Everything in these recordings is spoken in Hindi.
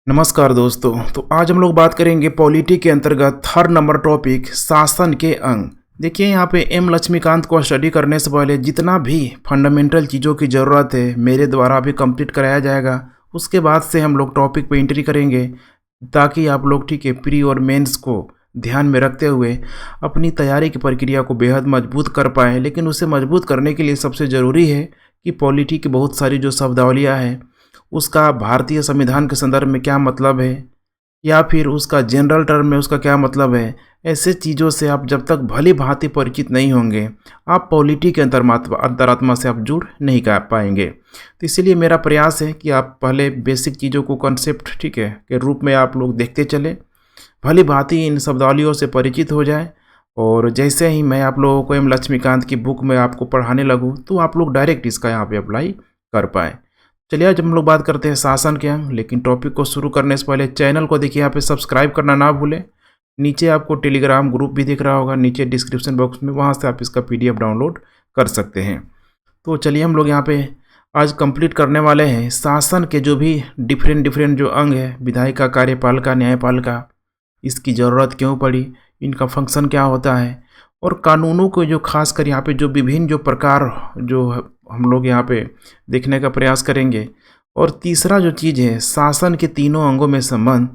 नमस्कार दोस्तों। तो आज हम लोग बात करेंगे पॉलिटी के अंतर्गत हर नंबर टॉपिक शासन के अंग। देखिए यहाँ पे एम लक्ष्मीकांत को स्टडी करने से पहले जितना भी फंडामेंटल चीज़ों की ज़रूरत है मेरे द्वारा भी कंप्लीट कराया जाएगा। उसके बाद से हम लोग टॉपिक पे एंट्री करेंगे ताकि आप लोग ठीक है प्री और मेंस को ध्यान में रखते हुए अपनी तैयारी की प्रक्रिया को बेहद मजबूत कर पाएँ। लेकिन उसे मजबूत करने के लिए सबसे ज़रूरी है कि पॉलिटी की बहुत सारी जो शब्दावलियाँ हैं उसका भारतीय संविधान के संदर्भ में क्या मतलब है या फिर उसका जनरल टर्म में उसका क्या मतलब है। ऐसे चीज़ों से आप जब तक भली भांति परिचित नहीं होंगे आप पॉलिटी के अंतरात्मा से आप जुड़ नहीं कर पाएंगे। तो इसीलिए मेरा प्रयास है कि आप पहले बेसिक चीज़ों को कंसेप्ट ठीक है के रूप में आप लोग देखते चले, भली भांति इन शब्दावलियों से परिचित हो जाए और जैसे ही मैं आप लोगों को एम लक्ष्मीकांत की बुक में आपको पढ़ाने लगूँ तो आप लोग डायरेक्ट इसका यहाँ पे अप्लाई कर पाएँ। चलिए आज हम लोग बात करते हैं शासन के अंग। लेकिन टॉपिक को शुरू करने से पहले चैनल को देखिए यहाँ पे सब्सक्राइब करना ना भूलें। नीचे आपको टेलीग्राम ग्रुप भी दिख रहा होगा नीचे डिस्क्रिप्शन बॉक्स में, वहाँ से आप इसका PDF डाउनलोड कर सकते हैं। तो चलिए हम लोग यहाँ पे आज कंप्लीट करने वाले हैं शासन के जो भी डिफरेंट जो अंग है, विधायिका, कार्यपालिका, न्यायपालिका, इसकी ज़रूरत क्यों पड़ी, इनका फंक्शन क्या होता है और कानूनों को जो खासकर यहाँ पे जो विभिन्न जो प्रकार जो हम लोग यहाँ पे देखने का प्रयास करेंगे। और तीसरा जो चीज़ है शासन के तीनों अंगों में संबंध,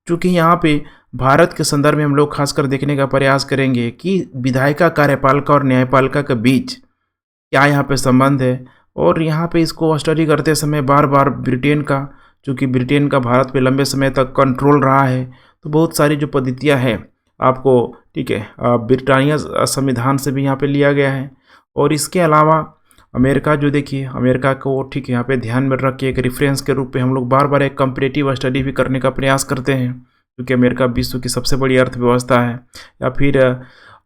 चूँकि यहाँ पे भारत के संदर्भ में हम लोग खासकर देखने का प्रयास करेंगे कि विधायिका, कार्यपालिका और न्यायपालिका के बीच क्या यहाँ पे संबंध है। और यहाँ पे इसको स्टडी करते समय बार बार ब्रिटेन का, चूँकि ब्रिटेन का भारत पे लंबे समय तक कंट्रोल रहा है तो बहुत सारी जो पद्धतियाँ हैं आपको ठीक है ब्रिटानिया संविधान से भी यहाँ पे लिया गया है। और इसके अलावा अमेरिका जो देखिए अमेरिका को ठीक है यहाँ पे ध्यान में रख के एक रेफरेंस के रूप में हम लोग बार बार एक कंपैरेटिव स्टडी भी करने का प्रयास करते हैं, क्योंकि अमेरिका विश्व की सबसे बड़ी अर्थव्यवस्था है। या फिर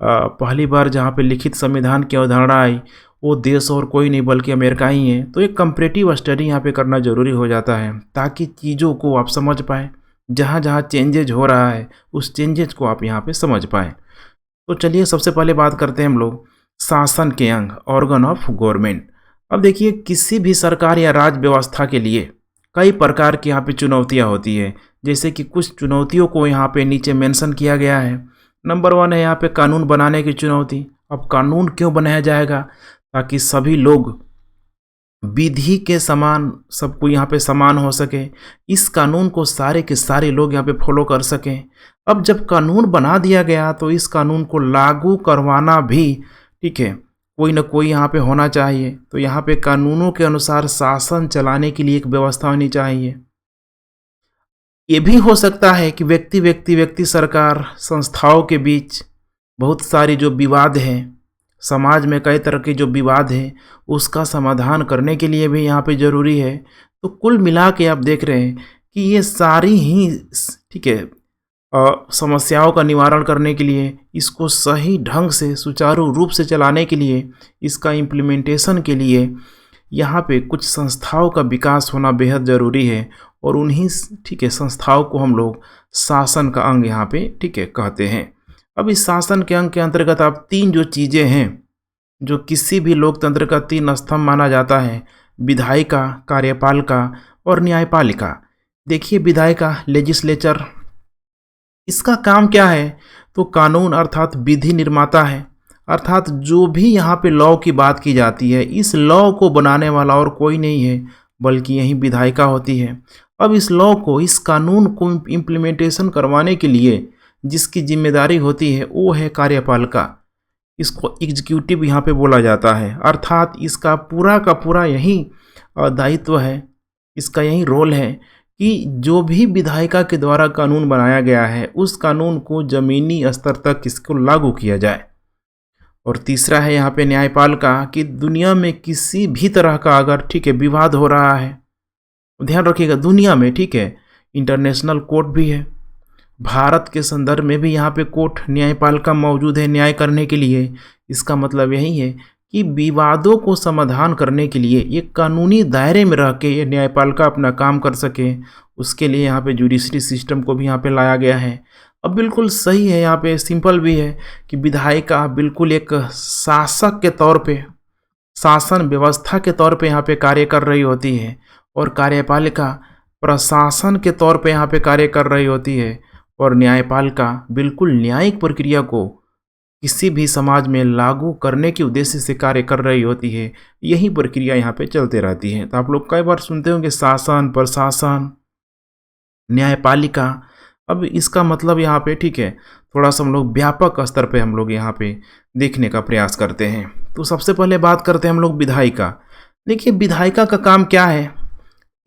पहली बार जहाँ पे लिखित संविधान की अवधारणा आई वो देश और कोई नहीं बल्कि अमेरिका ही है। तो एक कंपैरेटिव स्टडी यहाँ पे करना ज़रूरी हो जाता है ताकि चीज़ों को आप समझ पाएँ, जहाँ जहाँ चेंजेज हो रहा है उस चेंजेज को आप यहाँ पे समझ पाएँ। तो चलिए सबसे पहले बात करते हैं हम लोग शासन के अंग, ऑर्गन ऑफ गवर्नमेंट। अब देखिए किसी भी सरकार या राज्य व्यवस्था के लिए कई प्रकार की यहाँ पे चुनौतियाँ होती है, जैसे कि कुछ चुनौतियों को यहाँ पे नीचे मेंशन किया गया है। नंबर 1 है यहाँ पे कानून बनाने की चुनौती। अब कानून क्यों बनाया जाएगा? ताकि सभी लोग विधि के समान सबको यहाँ पे समान हो सके, इस कानून को सारे के सारे लोग यहाँ पे फॉलो कर सकें। अब जब कानून बना दिया गया तो इस कानून को लागू करवाना भी ठीक है कोई ना कोई यहाँ पे होना चाहिए। तो यहाँ पे कानूनों के अनुसार शासन चलाने के लिए एक व्यवस्था होनी चाहिए। ये भी हो सकता है कि व्यक्ति सरकार संस्थाओं के बीच बहुत सारी जो विवाद हैं, समाज में कई तरह के जो विवाद हैं उसका समाधान करने के लिए भी यहाँ पे ज़रूरी है। तो कुल मिला के आप देख रहे हैं कि ये सारी ही ठीक है समस्याओं का निवारण करने के लिए, इसको सही ढंग से सुचारू रूप से चलाने के लिए, इसका इम्प्लीमेंटेशन के लिए यहाँ पे कुछ संस्थाओं का विकास होना बेहद ज़रूरी है। और उन्हीं ठीक है संस्थाओं को हम लोग शासन का अंग यहाँ पे ठीक है कहते हैं। अब इस शासन के अंग के अंतर्गत आप 3 जो चीज़ें हैं जो किसी भी लोकतंत्र का 3 स्तंभ माना जाता है, विधायिका, कार्यपालिका और न्यायपालिका। देखिए विधायिका लेजिस्लेचर, इसका काम क्या है? तो कानून अर्थात विधि निर्माता है, अर्थात जो भी यहाँ पे लॉ की बात की जाती है इस लॉ को बनाने वाला और कोई नहीं है बल्कि यही विधायिका होती है। अब इस लॉ को, इस कानून को इम्प्लीमेंटेशन करवाने के लिए जिसकी जिम्मेदारी होती है वो है कार्यपालिका। इसको एग्जीक्यूटिव यहाँ पे बोला जाता है, अर्थात इसका पूरा का पूरा यही दायित्व है, इसका यही रोल है कि जो भी विधायिका के द्वारा कानून बनाया गया है उस कानून को ज़मीनी स्तर तक इसको लागू किया जाए। और तीसरा है यहाँ पे न्यायपालिका कि दुनिया में किसी भी तरह का अगर ठीक है विवाद हो रहा है, ध्यान रखिएगा दुनिया में ठीक है इंटरनेशनल कोर्ट भी है, भारत के संदर्भ में भी यहाँ पे कोर्ट न्यायपालिका मौजूद है न्याय करने के लिए। इसका मतलब यही है कि विवादों को समाधान करने के लिए एक कानूनी दायरे में रह के ये न्यायपालिका अपना काम कर सके, उसके लिए यहाँ पे जुडिशरी सिस्टम को भी यहाँ पे लाया गया है। अब बिल्कुल सही है, यहाँ पे सिंपल भी है कि विधायिका बिल्कुल एक शासक के तौर पे, शासन व्यवस्था के तौर पे यहाँ पे कार्य कर रही होती है और कार्यपालिका प्रशासन के तौर पे यहाँ पे कार्य कर रही होती है और न्यायपालिका बिल्कुल न्यायिक प्रक्रिया को किसी भी समाज में लागू करने के उद्देश्य से कार्य कर रही होती है। यही प्रक्रिया यहाँ पे चलते रहती है। तो आप लोग कई बार सुनते होंगे शासन, प्रशासन, न्यायपालिका। अब इसका मतलब यहाँ पे ठीक है, थोड़ा सा हम लोग व्यापक स्तर पे हम लोग यहाँ पे देखने का प्रयास करते हैं। तो सबसे पहले बात करते हैं हम लोग विधायिका। देखिए विधायिका का काम क्या है,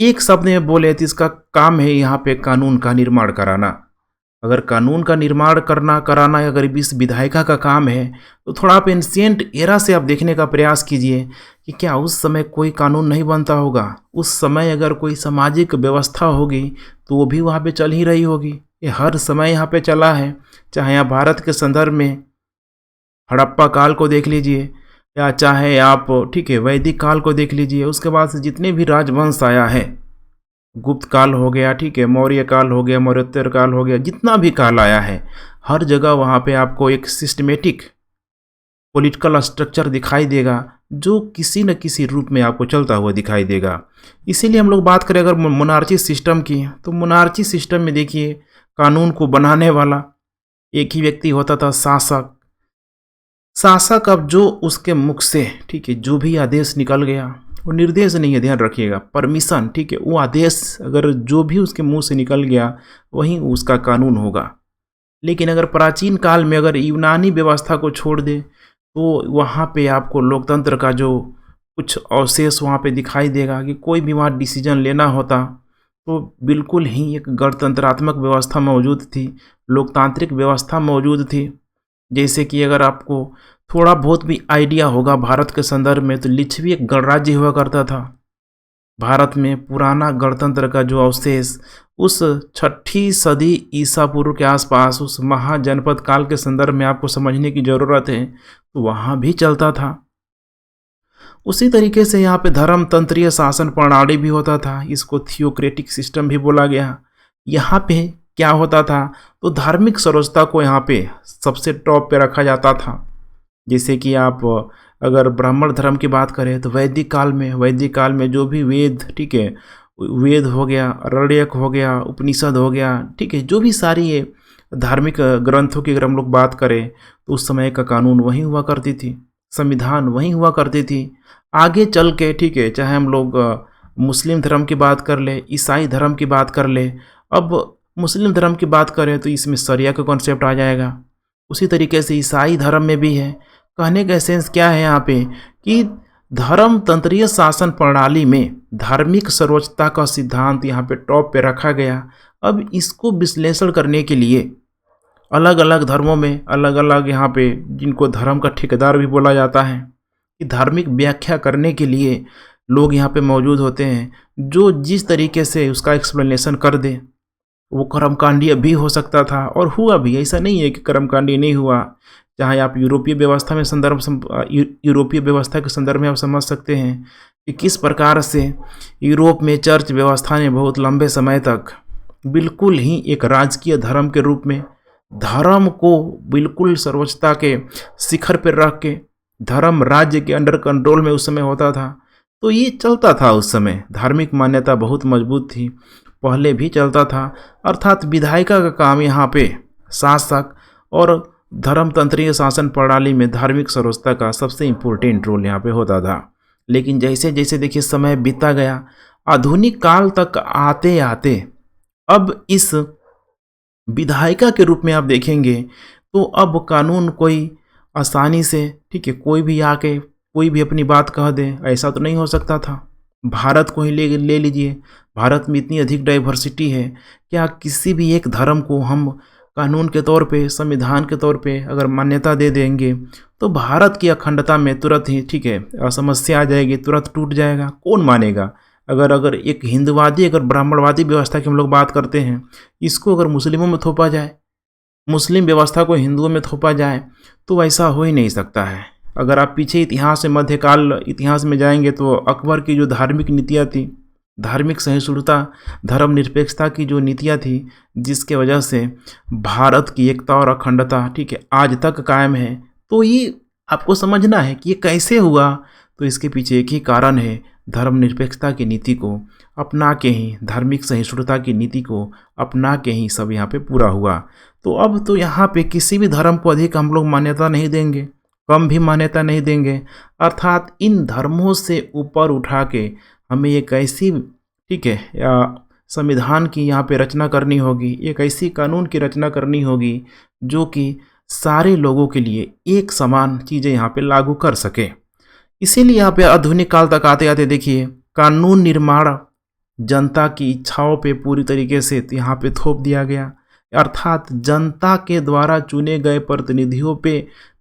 एक शब्द में बोले तो इसका काम है यहाँ पे कानून का निर्माण कराना। अगर कानून का निर्माण कराना अगर इस विधायिका का काम है तो थोड़ा आप एंशिएंट एरा से आप देखने का प्रयास कीजिए कि क्या उस समय कोई कानून नहीं बनता होगा। उस समय अगर कोई सामाजिक व्यवस्था होगी तो वो भी वहाँ पे चल ही रही होगी। ये हर समय यहाँ पे चला है, चाहे आप भारत के संदर्भ में हड़प्पा काल को देख लीजिए या चाहे आप ठीक है वैदिक काल को देख लीजिए। उसके बाद से जितने भी राजवंश आया है, गुप्त काल हो गया, ठीक है, मौर्य काल हो गया, मौर्योत्तर काल हो गया, जितना भी काल आया है हर जगह वहाँ पे आपको एक सिस्टमेटिक पॉलिटिकल स्ट्रक्चर दिखाई देगा जो किसी न किसी रूप में आपको चलता हुआ दिखाई देगा। इसीलिए हम लोग बात करें अगर मोनार्ची सिस्टम की, तो मोनार्ची सिस्टम में देखिए कानून को बनाने वाला एक ही व्यक्ति होता था, शासक। शासक अब जो उसके मुख से ठीक है जो भी आदेश निकल गया, वो निर्देश नहीं है, ध्यान रखिएगा, परमिशन, ठीक है, वो आदेश अगर जो भी उसके मुंह से निकल गया वही उसका कानून होगा। लेकिन अगर प्राचीन काल में अगर यूनानी व्यवस्था को छोड़ दे तो वहाँ पे आपको लोकतंत्र का जो कुछ अवशेष वहाँ पे दिखाई देगा कि कोई भी वहाँ डिसीजन लेना होता तो बिल्कुल ही एक गणतंत्रात्मक व्यवस्था मौजूद थी, लोकतांत्रिक व्यवस्था मौजूद थी। जैसे कि अगर आपको थोड़ा बहुत भी आइडिया होगा भारत के संदर्भ में, तो लिच्छवी एक गणराज्य हुआ करता था भारत में। पुराना गणतंत्र का जो अवशेष उस 6ठी सदी ईसा पूर्व के आसपास उस महाजनपद काल के संदर्भ में आपको समझने की ज़रूरत है, तो वहाँ भी चलता था। उसी तरीके से यहाँ पे धर्म तंत्रीय शासन प्रणाली भी होता था, इसको थियोक्रेटिक सिस्टम भी बोला गया। यहाँ पे क्या होता था, तो धार्मिक सरोजता को यहाँ पे सबसे टॉप पे रखा जाता था। जैसे कि आप अगर ब्राह्मण धर्म की बात करें तो वैदिक काल में जो भी वेद, ठीक है, वेद हो गया, आरण्यक हो गया, उपनिषद हो गया, ठीक है, जो भी सारी ये धार्मिक ग्रंथों की अगर हम लोग बात करें तो उस समय का कानून वही हुआ करती थी, संविधान वही हुआ करती थी। आगे चल के ठीक है, चाहे हम लोग मुस्लिम धर्म की बात कर ले, ईसाई धर्म की बात कर ले। अब मुस्लिम धर्म की बात करें तो इसमें शरिया का कॉन्सेप्ट आ जाएगा। उसी तरीके से ईसाई धर्म में भी है। कहने का एसेंस क्या है यहाँ पे कि धर्म तंत्रीय शासन प्रणाली में धार्मिक सर्वोच्चता का सिद्धांत यहाँ पे टॉप पे रखा गया। अब इसको विश्लेषण करने के लिए अलग अलग धर्मों में अलग अलग यहाँ पे जिनको धर्म का ठेकेदार भी बोला जाता है कि धार्मिक व्याख्या करने के लिए लोग यहाँ पे मौजूद होते हैं, जो जिस तरीके से उसका एक्सप्लेनेशन कर दे। वो कर्मकांडीय भी हो सकता था और हुआ भी, ऐसा नहीं है कि कर्मकांडीय नहीं हुआ। चाहे आप यूरोपीय व्यवस्था के संदर्भ में आप समझ सकते हैं कि किस प्रकार से यूरोप में चर्च व्यवस्था ने बहुत लंबे समय तक बिल्कुल ही एक राजकीय धर्म के रूप में धर्म को बिल्कुल सर्वोच्चता के शिखर पर रख के धर्म राज्य के अंडर कंट्रोल में उस समय होता था। तो ये चलता था उस समय, धार्मिक मान्यता बहुत मजबूत थी, पहले भी चलता था। अर्थात विधायिका का काम यहाँ पे शासक और धर्मतंत्रीय शासन प्रणाली में धार्मिक सर्वोच्चता का सबसे इम्पोर्टेंट रोल यहाँ पे होता था। लेकिन जैसे जैसे देखिए समय बीता गया, आधुनिक काल तक आते आते अब इस विधायिका के रूप में आप देखेंगे तो अब कानून कोई आसानी से, ठीक है, कोई भी आके कोई भी अपनी बात कह दे, ऐसा तो नहीं हो सकता था। भारत को ही ले लीजिए, भारत में इतनी अधिक डाइवर्सिटी है, क्या किसी भी एक धर्म को हम कानून के तौर पे, संविधान के तौर पे अगर मान्यता दे देंगे तो भारत की अखंडता में तुरंत ही, ठीक है, समस्या आ जाएगी, तुरंत टूट जाएगा। कौन मानेगा? अगर एक हिंदुवादी, अगर ब्राह्मणवादी व्यवस्था की हम लोग बात करते हैं, इसको अगर मुस्लिमों में थोपा जाए, मुस्लिम व्यवस्था को हिंदुओं में थोपा जाए, तो ऐसा हो ही नहीं सकता है। अगर आप पीछे इतिहास में, मध्यकाल इतिहास में जाएंगे तो अकबर की जो धार्मिक नीतियाँ थी, धार्मिक सहिष्णुता, धर्मनिरपेक्षता की जो नीतियाँ थी, जिसके वजह से भारत की एकता और अखंडता, ठीक है, आज तक कायम है। तो ये आपको समझना है कि ये कैसे हुआ। तो तो इसके पीछे एक ही कारण है, धर्मनिरपेक्षता की नीति को अपना के ही, धार्मिक सहिष्णुता की नीति को अपना के ही सब यहाँ पे पूरा हुआ। तो अब तो यहाँ पे किसी भी धर्म को अधिक हम लोग मान्यता नहीं देंगे, कम भी मान्यता नहीं देंगे, अर्थात इन धर्मों से ऊपर उठा के हमें एक ऐसी, ठीक है, संविधान की यहाँ पे रचना करनी होगी, एक ऐसी कानून की रचना करनी होगी जो कि सारे लोगों के लिए एक समान चीज़ें यहाँ पे लागू कर सके। इसीलिए यहाँ पे आधुनिक काल तक आते आते देखिए कानून निर्माण जनता की इच्छाओं पे पूरी तरीके से यहाँ पे थोप दिया गया, अर्थात जनता के द्वारा चुने गए प्रतिनिधियों पे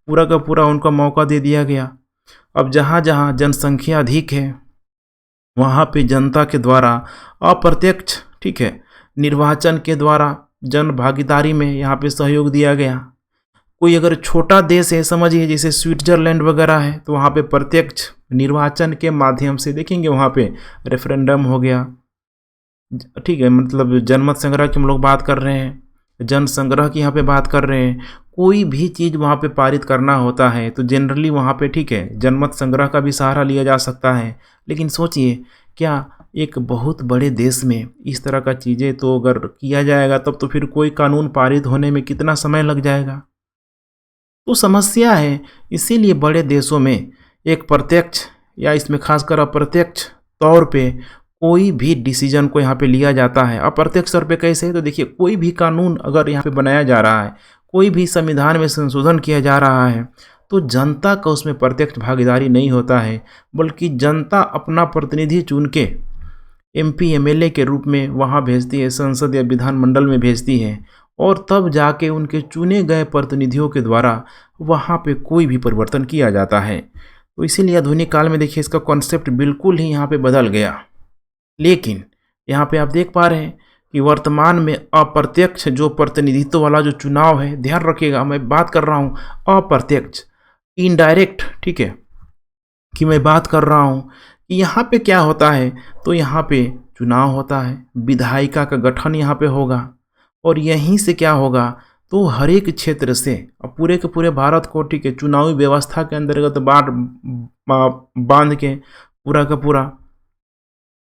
पूरा का पूरा उनका मौका दे दिया गया। अब जहाँ जहाँ जनसंख्या अधिक है वहाँ पे जनता के द्वारा अप्रत्यक्ष, ठीक है, निर्वाचन के द्वारा जन भागीदारी में यहाँ पे सहयोग दिया गया। कोई अगर छोटा देश है, समझिए जैसे स्विट्जरलैंड वगैरह है, तो वहाँ पे प्रत्यक्ष निर्वाचन के माध्यम से देखेंगे वहाँ पे रेफरेंडम हो गया, ठीक है, मतलब जनमत संग्रह की हम लोग बात कर रहे हैं, जन संग्रह की यहाँ पे बात कर रहे हैं। कोई भी चीज़ वहाँ पे पारित करना होता है तो जनरली वहाँ पे, ठीक है, जनमत संग्रह का भी सहारा लिया जा सकता है। लेकिन सोचिए क्या एक बहुत बड़े देश में इस तरह का चीज़ें तो अगर किया जाएगा तब तो फिर कोई कानून पारित होने में कितना समय लग जाएगा, तो समस्या है। इसीलिए बड़े देशों में एक प्रत्यक्ष या इसमें खासकर अप्रत्यक्ष तौर पे कोई भी डिसीजन को यहाँ पे लिया जाता है। अप्रत्यक्ष तौर पे कैसे, तो देखिए कोई भी कानून अगर यहाँ पे बनाया जा रहा है, कोई भी संविधान में संशोधन किया जा रहा है, तो जनता का उसमें प्रत्यक्ष भागीदारी नहीं होता है, बल्कि जनता अपना प्रतिनिधि चुन के MP MLA के रूप में वहाँ भेजती है, संसद या विधानमंडल में भेजती है, और तब जाके उनके चुने गए प्रतिनिधियों के द्वारा वहाँ पे कोई भी परिवर्तन किया जाता है। तो इसीलिए आधुनिक काल में देखिए इसका कॉन्सेप्ट बिल्कुल ही यहाँ पे बदल गया। लेकिन यहाँ पे आप देख पा रहे हैं कि वर्तमान में अप्रत्यक्ष जो प्रतिनिधित्व वाला जो चुनाव है, ध्यान रखिएगा मैं बात कर रहा हूँ अप्रत्यक्ष, इनडायरेक्ट, ठीक है, कि मैं बात कर रहा हूँ कि यहाँ पे क्या होता है, तो यहाँ पे चुनाव होता है, विधायिका का गठन यहाँ पे होगा, और यहीं से क्या होगा, तो हर एक क्षेत्र से अब पूरे के पूरे भारत को, ठीक है, चुनावी व्यवस्था के अंतर्गत बांध के पूरा का पूरा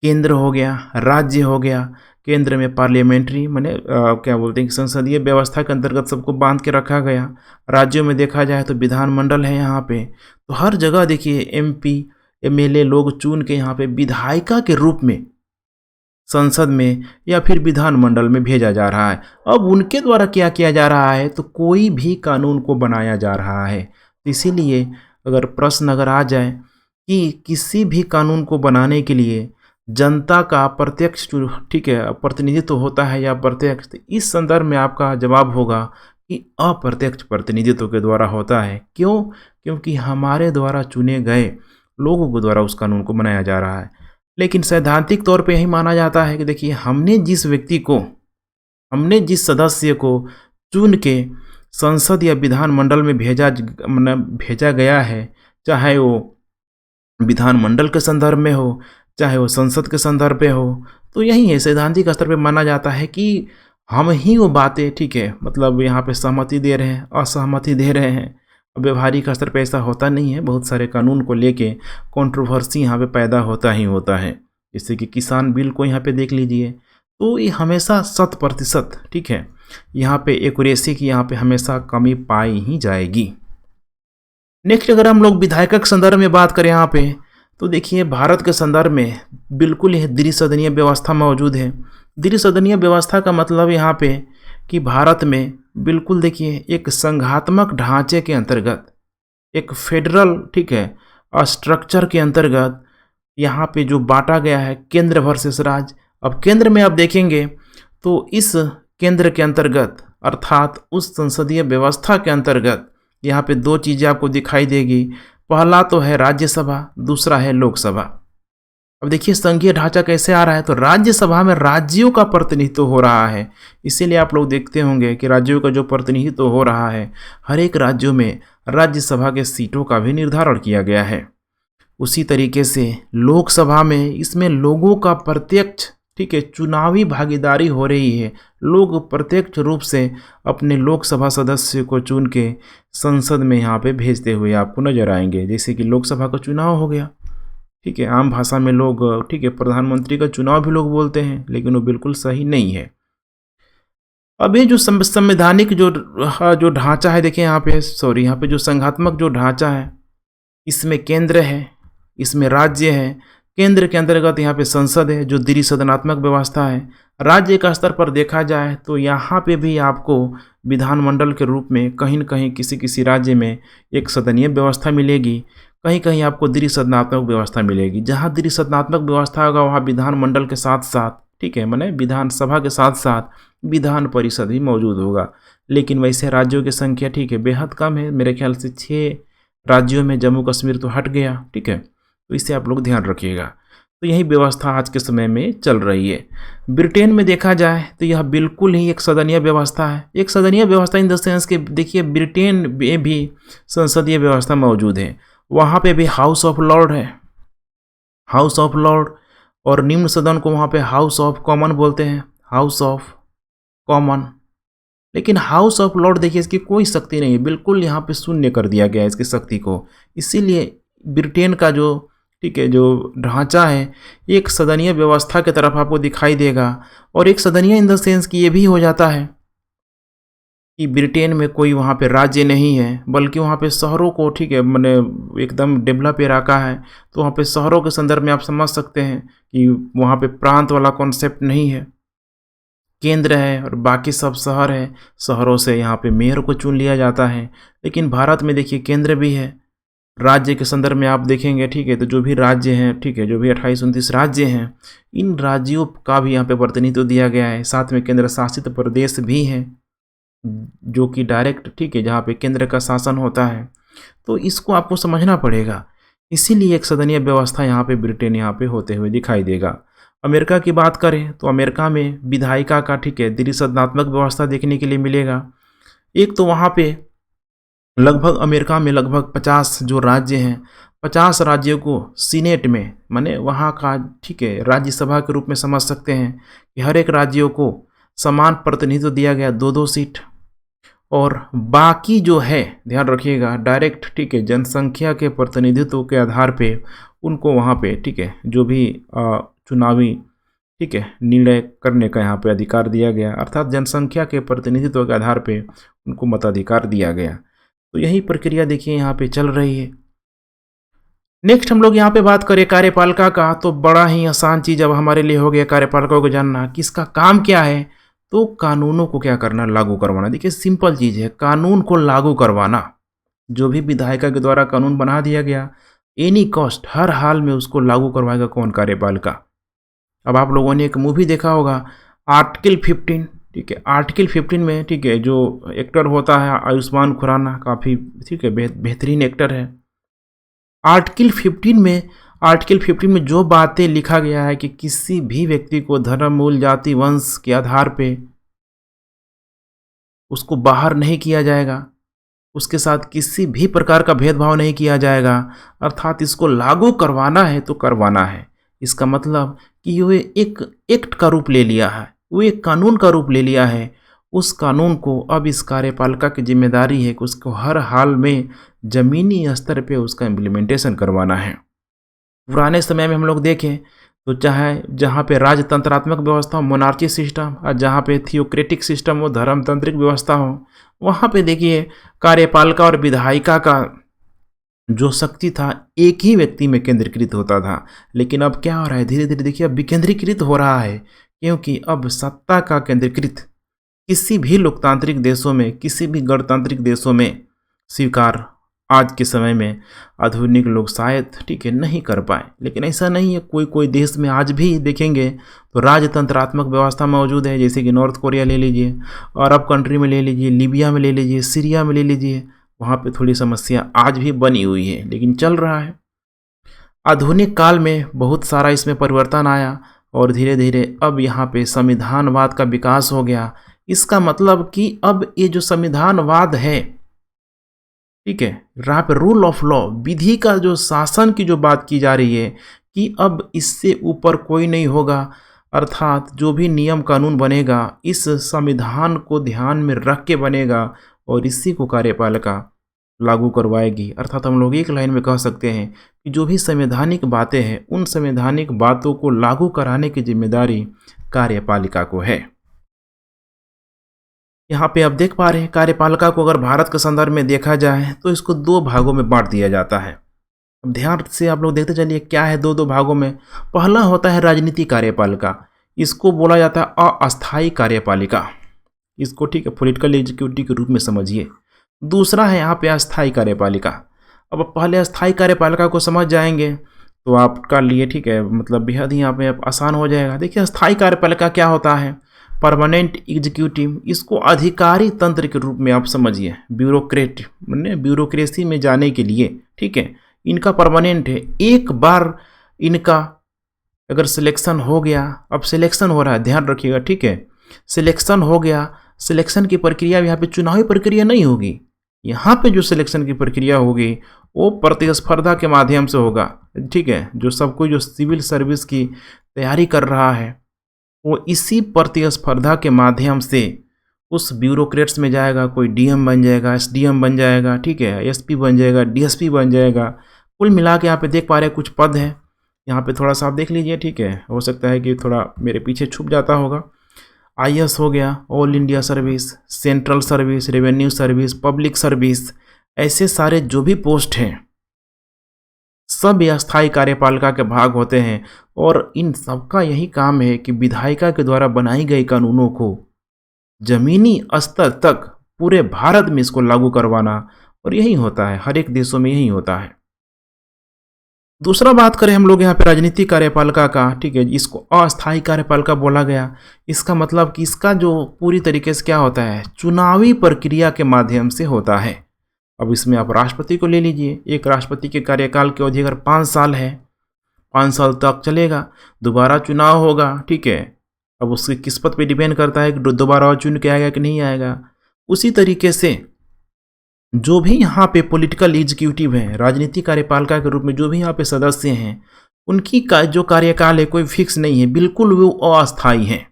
केंद्र हो गया, राज्य हो गया, केंद्र में पार्लियामेंट्री माने क्या बोलते हैं कि संसदीय व्यवस्था के अंतर्गत सबको बांध के रखा गया। राज्यों में देखा जाए तो विधानमंडल है यहाँ पे, तो हर जगह देखिए MP MLA लोग चुन के यहाँ पे विधायिका के रूप में संसद में या फिर विधानमंडल में भेजा जा रहा है। अब उनके द्वारा क्या किया जा रहा है, तो कोई भी कानून को बनाया जा रहा है। इसीलिए अगर प्रश्न अगर आ जाए कि किसी भी कानून को बनाने के लिए जनता का प्रत्यक्ष, ठीक है, प्रतिनिधित्व होता है या प्रत्यक्ष, तो इस संदर्भ में आपका जवाब होगा कि अप्रत्यक्ष प्रतिनिधित्व के द्वारा होता है। क्यों? क्योंकि हमारे द्वारा चुने गए लोगों के द्वारा उस कानून को बनाया जा रहा है। लेकिन सैद्धांतिक तौर पे यही माना जाता है कि देखिए हमने जिस व्यक्ति को, हमने जिस सदस्य को चुन के संसद या विधानमंडल में भेजा गया है, चाहे वो विधानमंडल के संदर्भ में हो, चाहे वो संसद के संदर्भ पे हो, तो यही है, सैद्धांतिक स्तर पे माना जाता है कि हम ही वो बातें, ठीक है, मतलब यहाँ पे सहमति दे रहे हैं, असहमति दे रहे हैं। व्यवहारिक स्तर पे ऐसा होता नहीं है, बहुत सारे कानून को लेके कंट्रोवर्सी यहाँ पे पैदा होता ही होता है। जैसे कि किसान बिल को यहाँ पे देख लीजिए, तो ये हमेशा 100%, ठीक है, यहाँ पे एक्यूरेसी की यहाँ पे हमेशा कमी पाई ही जाएगी। नेक्स्ट अगर हम लोग विधायक के संदर्भ में बात करें यहाँ पे, तो देखिए भारत के संदर्भ में बिल्कुल यह द्विसदनीय व्यवस्था मौजूद है। द्विसदनीय व्यवस्था का मतलब यहाँ पे कि भारत में बिल्कुल देखिए एक संघात्मक ढांचे के अंतर्गत, एक फेडरल, ठीक है, स्ट्रक्चर के अंतर्गत यहाँ पे जो बांटा गया है केंद्र वर्सेस राज्य। अब केंद्र में आप देखेंगे तो इस केंद्र के अंतर्गत, अर्थात उस संसदीय व्यवस्था के अंतर्गत यहाँ पे दो चीज़ें आपको दिखाई देगी। पहला तो है राज्यसभा, दूसरा है लोकसभा। अब देखिए संघीय ढांचा कैसे आ रहा है, तो राज्यसभा में राज्यों का प्रतिनिधित्व हो रहा है। इसीलिए आप लोग देखते होंगे कि राज्यों का जो प्रतिनिधित्व हो रहा है, हर एक राज्यों में राज्यसभा के सीटों का भी निर्धारण किया गया है। उसी तरीके से लोकसभा में, इसमें लोगों का प्रत्यक्ष, ठीक है, चुनावी भागीदारी हो रही है। लोग प्रत्यक्ष रूप से अपने लोकसभा सदस्य को चुन के संसद में यहाँ पे भेजते हुए आपको नजर आएंगे। जैसे कि लोकसभा का चुनाव हो गया, ठीक है, आम भाषा में लोग ठीक है प्रधानमंत्री का चुनाव भी लोग बोलते हैं, लेकिन वो बिल्कुल सही नहीं है। अब ये जो संवैधानिक जो ढांचा है, देखिए यहाँ पे जो संघात्मक जो ढांचा है, इसमें केंद्र है, इसमें राज्य है। केंद्र के अंतर्गत यहाँ पे संसद है जो द्विसदनात्मक व्यवस्था है। राज्य का स्तर पर देखा जाए तो यहाँ पे भी आपको विधानमंडल के रूप में कहीं न कहीं किसी किसी राज्य में एक सदनीय व्यवस्था मिलेगी, कहीं कहीं आपको द्विसदनात्मक व्यवस्था मिलेगी। जहाँ द्विसदनात्मक व्यवस्था होगा वहाँ विधानमंडल के साथ साथ ठीक है माने विधानसभा के साथ साथ विधान परिषद भी मौजूद होगा। लेकिन वैसे राज्यों की संख्या ठीक है बेहद कम है, मेरे ख्याल से 6 राज्यों में जम्मू कश्मीर तो हट गया। ठीक है, तो इससे आप लोग ध्यान रखिएगा। तो यही व्यवस्था आज के समय में चल रही है। ब्रिटेन में देखा जाए तो यह बिल्कुल ही एक सदनीय व्यवस्था है। एक सदनीय व्यवस्था इन द सेंस के देखिए ब्रिटेन में भी संसदीय व्यवस्था मौजूद है। वहाँ पे भी हाउस ऑफ लॉर्ड है, हाउस ऑफ लॉर्ड, और निम्न सदन को वहाँ पे हाउस ऑफ कॉमन बोलते हैं, हाउस ऑफ कॉमन। लेकिन हाउस ऑफ लॉर्ड देखिए इसकी कोई शक्ति नहीं है, बिल्कुल यहाँ पे शून्य कर दिया गया है इसकी शक्ति को। इसीलिए ब्रिटेन का जो ठीक है जो ढांचा है एक सदनीय व्यवस्था की तरफ आपको दिखाई देगा। और एक सदनीय इन द सेंस कि ये भी हो जाता है कि ब्रिटेन में कोई वहाँ पे राज्य नहीं है, बल्कि वहाँ पे शहरों को ठीक है मैंने एकदम डेवलप इलाका है, तो वहाँ पे शहरों के संदर्भ में आप समझ सकते हैं कि वहाँ पे प्रांत वाला कॉन्सेप्ट नहीं है। केंद्र है और बाकी सब शहर है, शहरों से यहाँ पे मेयर को चुन लिया जाता है। लेकिन भारत में देखिए केंद्र भी है, राज्य के संदर्भ में आप देखेंगे ठीक है तो जो भी राज्य हैं ठीक है जो भी 28-29 राज्य हैं, इन राज्यों का भी यहाँ पे प्रतिनिधित्व दिया गया है। साथ में केंद्र शासित प्रदेश भी हैं जो कि डायरेक्ट ठीक है जहाँ पे केंद्र का शासन होता है। तो इसको आपको समझना पड़ेगा। इसीलिए एक सदनीय व्यवस्था यहाँ पे ब्रिटेन यहाँ पे होते हुए दिखाई देगा। अमेरिका की बात करें तो अमेरिका में विधायिका का ठीक है द्विसदनात्मक व्यवस्था देखने के लिए मिलेगा। एक तो वहाँ पे लगभग अमेरिका में लगभग 50 जो राज्य हैं, 50 राज्यों को सीनेट में माने वहाँ का ठीक है राज्यसभा के रूप में समझ सकते हैं कि हर एक राज्यों को समान प्रतिनिधित्व दिया गया, 2-2 सीट। और बाकी जो है ध्यान रखिएगा डायरेक्ट ठीक है जनसंख्या के प्रतिनिधित्व के आधार पे उनको वहाँ पे ठीक है जो भी चुनावी ठीक है निर्णय करने का यहाँ पे अधिकार दिया गया, अर्थात जनसंख्या के प्रतिनिधित्व के आधार पे उनको मताधिकार दिया गया। तो यही प्रक्रिया देखिए यहाँ पे चल रही है। नेक्स्ट हम लोग यहाँ पे बात करें कार्यपालिका का, तो बड़ा ही आसान चीज़ अब हमारे लिए हो गया कार्यपालिका को जानना कि इसका काम क्या है। तो कानूनों को क्या करना, लागू करवाना। देखिए सिंपल चीज़ है, कानून को लागू करवाना। जो भी विधायिका के द्वारा कानून बना दिया गया एनी कॉस्ट हर हाल में उसको लागू करवाएगा कौन, कार्यपालिका। अब आप लोगों ने एक मूवी देखा होगा आर्टिकल 15, ठीक है आर्टिकल 15 में ठीक है जो एक्टर होता है आयुष्मान खुराना, काफ़ी ठीक है बेहतरीन एक्टर है। आर्टिकल 15 में जो बातें लिखा गया है कि किसी भी व्यक्ति को धर्म, मूल, जाति, वंश के आधार पे उसको बाहर नहीं किया जाएगा, उसके साथ किसी भी प्रकार का भेदभाव नहीं किया जाएगा, अर्थात इसको लागू करवाना है तो करवाना है। इसका मतलब कि वो एक एक्ट का रूप ले लिया है, वो एक कानून का रूप ले लिया है। उस कानून को अब इस कार्यपालिका की जिम्मेदारी है कि उसको हर हाल में ज़मीनी स्तर पे उसका इम्प्लीमेंटेशन करवाना है। पुराने समय में हम लोग देखें तो चाहे जहाँ पे राजतंत्रात्मक व्यवस्था हो, मोनार्ची सिस्टम, और जहाँ पे थियोक्रेटिक सिस्टम हो, धर्मतांत्रिक व्यवस्था हो, वहाँ पे देखिए कार्यपालिका और विधायिका का जो शक्ति था एक ही व्यक्ति में केंद्रीकृत होता था। लेकिन अब क्या हो रहा है, धीरे धीरे देखिए अब विकेंद्रीकृत हो रहा है, क्योंकि अब सत्ता का केंद्रीकृत किसी भी लोकतांत्रिक देशों में, किसी भी गणतांत्रिक देशों में स्वीकार आज के समय में आधुनिक लोग शायद ठीक है नहीं कर पाए। लेकिन ऐसा नहीं है, कोई कोई देश में आज भी देखेंगे तो राजतंत्रात्मक व्यवस्था मौजूद है, जैसे कि नॉर्थ कोरिया ले लीजिए, अरब कंट्री में ले लीजिए, लीबिया में ले लीजिए, सीरिया में ले लीजिए, वहाँ पे थोड़ी समस्या आज भी बनी हुई है लेकिन चल रहा है। आधुनिक काल में बहुत सारा इसमें परिवर्तन आया और धीरे धीरे अब यहाँ पे संविधानवाद का विकास हो गया। इसका मतलब कि अब ये जो संविधानवाद है ठीक है, यहाँ पे रूल ऑफ लॉ, विधि का जो शासन की जो बात की जा रही है कि अब इससे ऊपर कोई नहीं होगा, अर्थात जो भी नियम कानून बनेगा इस संविधान को ध्यान में रख के बनेगा और इसी को कार्यपालिका लागू करवाएगी। अर्थात हम लोग एक लाइन में कह सकते हैं कि जो भी संवैधानिक बातें हैं उन संवैधानिक बातों को लागू कराने की जिम्मेदारी कार्यपालिका को है। यहाँ पे आप देख पा रहे हैं कार्यपालिका को अगर भारत के संदर्भ में देखा जाए तो इसको दो भागों में बांट दिया जाता है। अब ध्यान से आप लोग देखते चलिए क्या है दो भागों में। पहला होता है राजनीतिक कार्यपालिका, इसको बोला जाता है अस्थायी कार्यपालिका, इसको ठीक है पॉलिटिकल एग्जीक्यूटिव के रूप में समझिए। दूसरा है यहाँ पे अस्थायी कार्यपालिका। अब पहले अस्थायी कार्यपालिका को समझ जाएंगे तो आपका लिए ठीक है मतलब बेहद ही यहाँ पे आसान हो जाएगा। देखिए अस्थायी कार्यपालिका क्या होता है, परमानेंट एग्जीक्यूटिव, इसको अधिकारी तंत्र के रूप में आप समझिए। ब्यूरोक्रेट मैंने ब्यूरोक्रेसी में जाने के लिए ठीक है इनका परमानेंट है। एक बार इनका अगर सिलेक्शन हो गया, अब सिलेक्शन हो रहा है ध्यान रखिएगा ठीक है, सिलेक्शन हो गया, सिलेक्शन की प्रक्रिया यहाँ पे चुनावी प्रक्रिया नहीं होगी। यहाँ पे जो सिलेक्शन की प्रक्रिया होगी वो प्रतिस्पर्धा के माध्यम से होगा ठीक है। जो सबको जो सिविल सर्विस की तैयारी कर रहा है वो इसी प्रतिस्पर्धा के माध्यम से उस ब्यूरोक्रेट्स में जाएगा। कोई डीएम बन जाएगा, एसडीएम बन जाएगा ठीक है, एसपी बन जाएगा, डीएसपी बन जाएगा। कुल मिला के यहाँ पे देख पा रहे हैं कुछ पद हैं, यहाँ पे थोड़ा सा आप देख लीजिए ठीक है, हो सकता है कि थोड़ा मेरे पीछे छुप जाता होगा। आईएएस हो गया, all India service, central service, revenue service, public service, ऐसे सारे जो भी पोस्ट हैं सब अस्थायी कार्यपालिका के भाग होते हैं। और इन सबका यही काम है कि विधायिका के द्वारा बनाई गई कानूनों को जमीनी स्तर तक पूरे भारत में इसको लागू करवाना, और यही होता है हर एक देशों में यही होता है। दूसरा बात करें हम लोग यहाँ पे राजनीतिक कार्यपालिका का ठीक है, इसको अस्थायी कार्यपालिका बोला गया। इसका मतलब कि इसका जो पूरी तरीके से क्या होता है चुनावी प्रक्रिया के माध्यम से होता है। अब इसमें आप राष्ट्रपति को ले लीजिए, एक राष्ट्रपति के कार्यकाल की अवधि अगर 5 साल है, 5 साल तक चलेगा, दोबारा चुनाव होगा ठीक है। अब उसकी किस्मत पे डिपेंड करता है कि दोबारा चुन के आएगा कि नहीं आएगा। उसी तरीके से जो भी यहाँ पे पॉलिटिकल एग्जीक्यूटिव हैं, राजनीतिक कार्यपालिका के रूप में जो भी यहाँ पे सदस्य हैं, उनकी जो कार्यकाल है कोई फिक्स नहीं है, बिल्कुल वो अस्थायी है।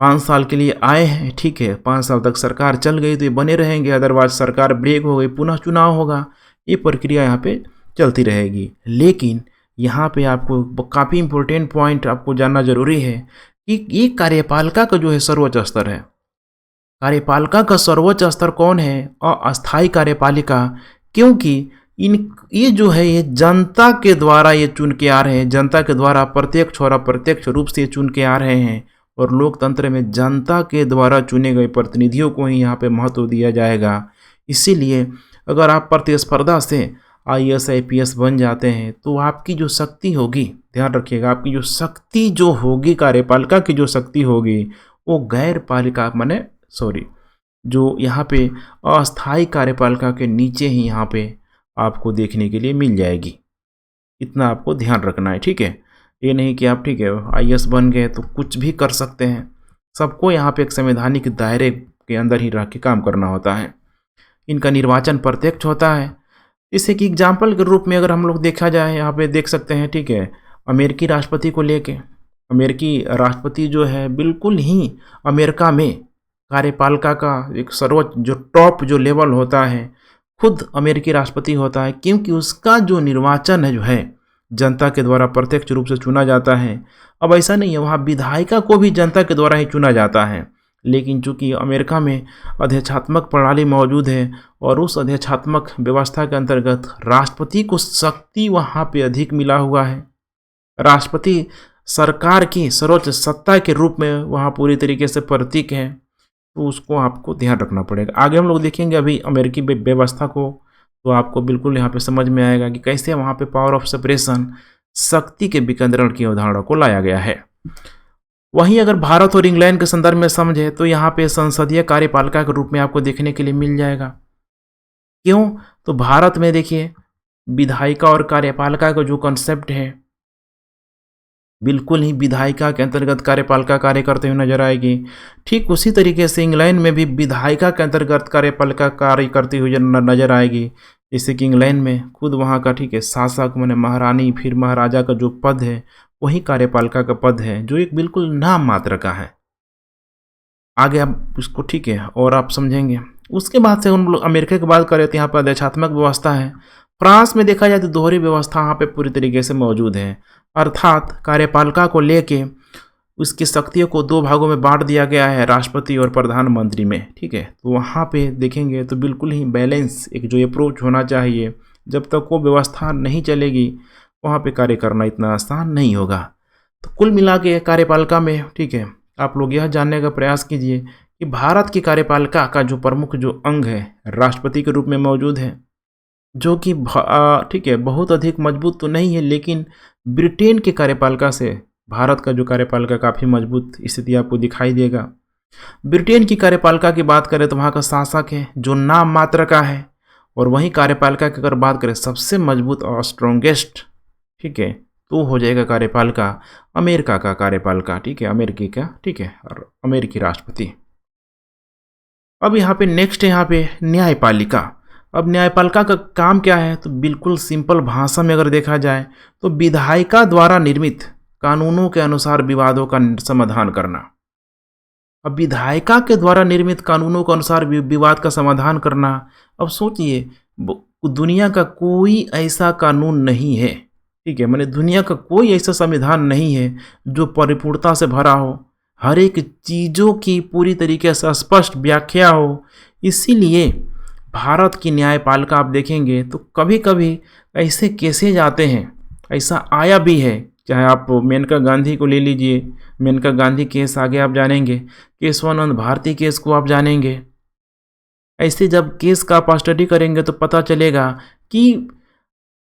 5 साल के लिए आए हैं ठीक है, 5 साल तक सरकार चल गई तो ये बने रहेंगे, अदरवाइज सरकार ब्रेक हो गई पुनः चुनाव होगा, ये प्रक्रिया यहाँ पे चलती रहेगी। लेकिन यहाँ पे आपको काफ़ी इंपॉर्टेंट पॉइंट आपको जानना जरूरी है कि ये कार्यपालिका का जो है सर्वोच्च स्तर है। कार्यपालिका का सर्वोच्च स्तर कौन है? अस्थायी कार्यपालिका, क्योंकि ये जो है ये जनता के द्वारा ये चुन के आ रहे हैं, जनता के द्वारा प्रत्यक्ष और अप्रत्यक्ष रूप से चुन के आ रहे हैं। और लोकतंत्र में जनता के द्वारा चुने गए प्रतिनिधियों को ही यहाँ पे महत्व दिया जाएगा। इसीलिए अगर आप प्रतिस्पर्धा से आईएएस आईपीएस बन जाते हैं तो आपकी जो शक्ति होगी, ध्यान रखिएगा, आपकी जो शक्ति जो होगी कार्यपालिका की जो शक्ति होगी वो गैर पालिका माने जो यहाँ पे अस्थायी कार्यपालिका के नीचे ही यहाँ पे आपको देखने के लिए मिल जाएगी। इतना आपको ध्यान रखना है ठीक है। ये नहीं कि आप ठीक है आईएएस बन गए तो कुछ भी कर सकते हैं, सबको यहाँ पे एक संवैधानिक दायरे के अंदर ही रह के काम करना होता है। इनका निर्वाचन प्रत्यक्ष होता है। जैसे कि एग्जाम्पल के रूप में अगर हम लोग देखा जाए, यहाँ पे देख सकते हैं ठीक है, अमेरिकी राष्ट्रपति को लेके, अमेरिकी राष्ट्रपति जो है बिल्कुल ही अमेरिका में कार्यपालिका का एक सर्वोच्च जो टॉप जो लेवल होता है खुद अमेरिकी राष्ट्रपति होता है, क्योंकि उसका जो निर्वाचन है जो है जनता के द्वारा प्रत्यक्ष रूप से चुना जाता है। अब ऐसा नहीं है, वहाँ विधायिका को भी जनता के द्वारा ही चुना जाता है, लेकिन चूंकि अमेरिका में अध्यक्षात्मक प्रणाली मौजूद है और उस अध्यक्षात्मक व्यवस्था के अंतर्गत राष्ट्रपति को शक्ति वहाँ पे अधिक मिला हुआ है। राष्ट्रपति सरकार की सर्वोच्च सत्ता के रूप में वहाँ पूरी तरीके से प्रतीक है, तो उसको आपको ध्यान रखना पड़ेगा। आगे हम लोग देखेंगे अभी अमेरिकी व्यवस्था को, तो आपको बिल्कुल यहाँ पे समझ में आएगा कि कैसे वहाँ पे पावर ऑफ सेपरेशन, शक्ति के विकेंद्रीकरण की अवधारणा को लाया गया है। वहीं अगर भारत और इंग्लैंड के संदर्भ में समझे तो यहाँ पे संसदीय कार्यपालिका के रूप में आपको देखने के लिए मिल जाएगा। क्यों? तो भारत में देखिए विधायिका और कार्यपालिका का जो कॉन्सेप्ट है बिल्कुल ही विधायिका के अंतर्गत कार्यपालिका कार्य करते हुए नजर आएगी। ठीक उसी तरीके से इंग्लैंड में भी विधायिका के अंतर्गत कार्यपालिका कार्य करती हुई नजर आएगी। जैसे कि इंग्लैंड में खुद वहाँ का ठीक है शासक माने महारानी फिर महाराजा का जो पद है वही कार्यपालिका का पद है, जो एक बिल्कुल नाम मात्र का है। आगे आप इसको ठीक है और आप समझेंगे। उसके बाद से हम लोग अमेरिका की बात करें तो यहाँ पर आदेशात्मक व्यवस्था है। फ्रांस में देखा जाए तो दोहरी व्यवस्था यहाँ पे पूरी तरीके से मौजूद है, अर्थात कार्यपालिका को लेके उसकी शक्तियों को दो भागों में बांट दिया गया है, राष्ट्रपति और प्रधानमंत्री में। ठीक है, तो वहाँ पे देखेंगे तो बिल्कुल ही बैलेंस एक जो अप्रोच होना चाहिए, जब तक वो व्यवस्था नहीं चलेगी वहाँ पे कार्य करना इतना आसान नहीं होगा। तो कुल मिला के कार्यपालिका में, ठीक है, आप लोग यह जानने का प्रयास कीजिए कि भारत की कार्यपालिका का जो प्रमुख जो अंग है राष्ट्रपति के रूप में मौजूद है, जो कि ठीक है बहुत अधिक मजबूत तो नहीं है, लेकिन ब्रिटेन की कार्यपालिका से भारत का जो कार्यपालिका काफ़ी मजबूत स्थिति आपको दिखाई देगा। ब्रिटेन की कार्यपालिका की बात करें तो वहाँ का शासक है जो नाम मात्र का है, और वहीं कार्यपालिका की अगर बात करें सबसे मजबूत और स्ट्रॉन्गेस्ट, ठीक है, तो हो जाएगा कार्यपालिका अमेरिका का कार्यपालिका। ठीक है, अमेरिकी का, ठीक है, और अमेरिकी राष्ट्रपति। अब यहाँ पे नेक्स्ट है यहाँ पे न्यायपालिका। अब न्यायपालिका का काम क्या है, तो बिल्कुल सिंपल भाषा में अगर देखा जाए तो विधायिका द्वारा निर्मित कानूनों के अनुसार विवादों का समाधान करना। अब विधायिका के द्वारा निर्मित कानूनों के अनुसार विवाद का समाधान करना, अब सोचिए दुनिया का कोई ऐसा कानून नहीं है, ठीक है, मैंने दुनिया का कोई ऐसा संविधान नहीं है जो परिपूर्णता से भरा हो, हर एक चीज़ों की पूरी तरीके से स्पष्ट व्याख्या हो। इसीलिए भारत की न्यायपालिका आप देखेंगे तो कभी कभी ऐसे केसेज आते हैं, ऐसा आया भी है, चाहे आप मेनका गांधी को ले लीजिए, मेनका गांधी केस आगे आप जानेंगे, केशवानंद भारती केस को आप जानेंगे। ऐसे जब केस का आप स्टडी करेंगे तो पता चलेगा कि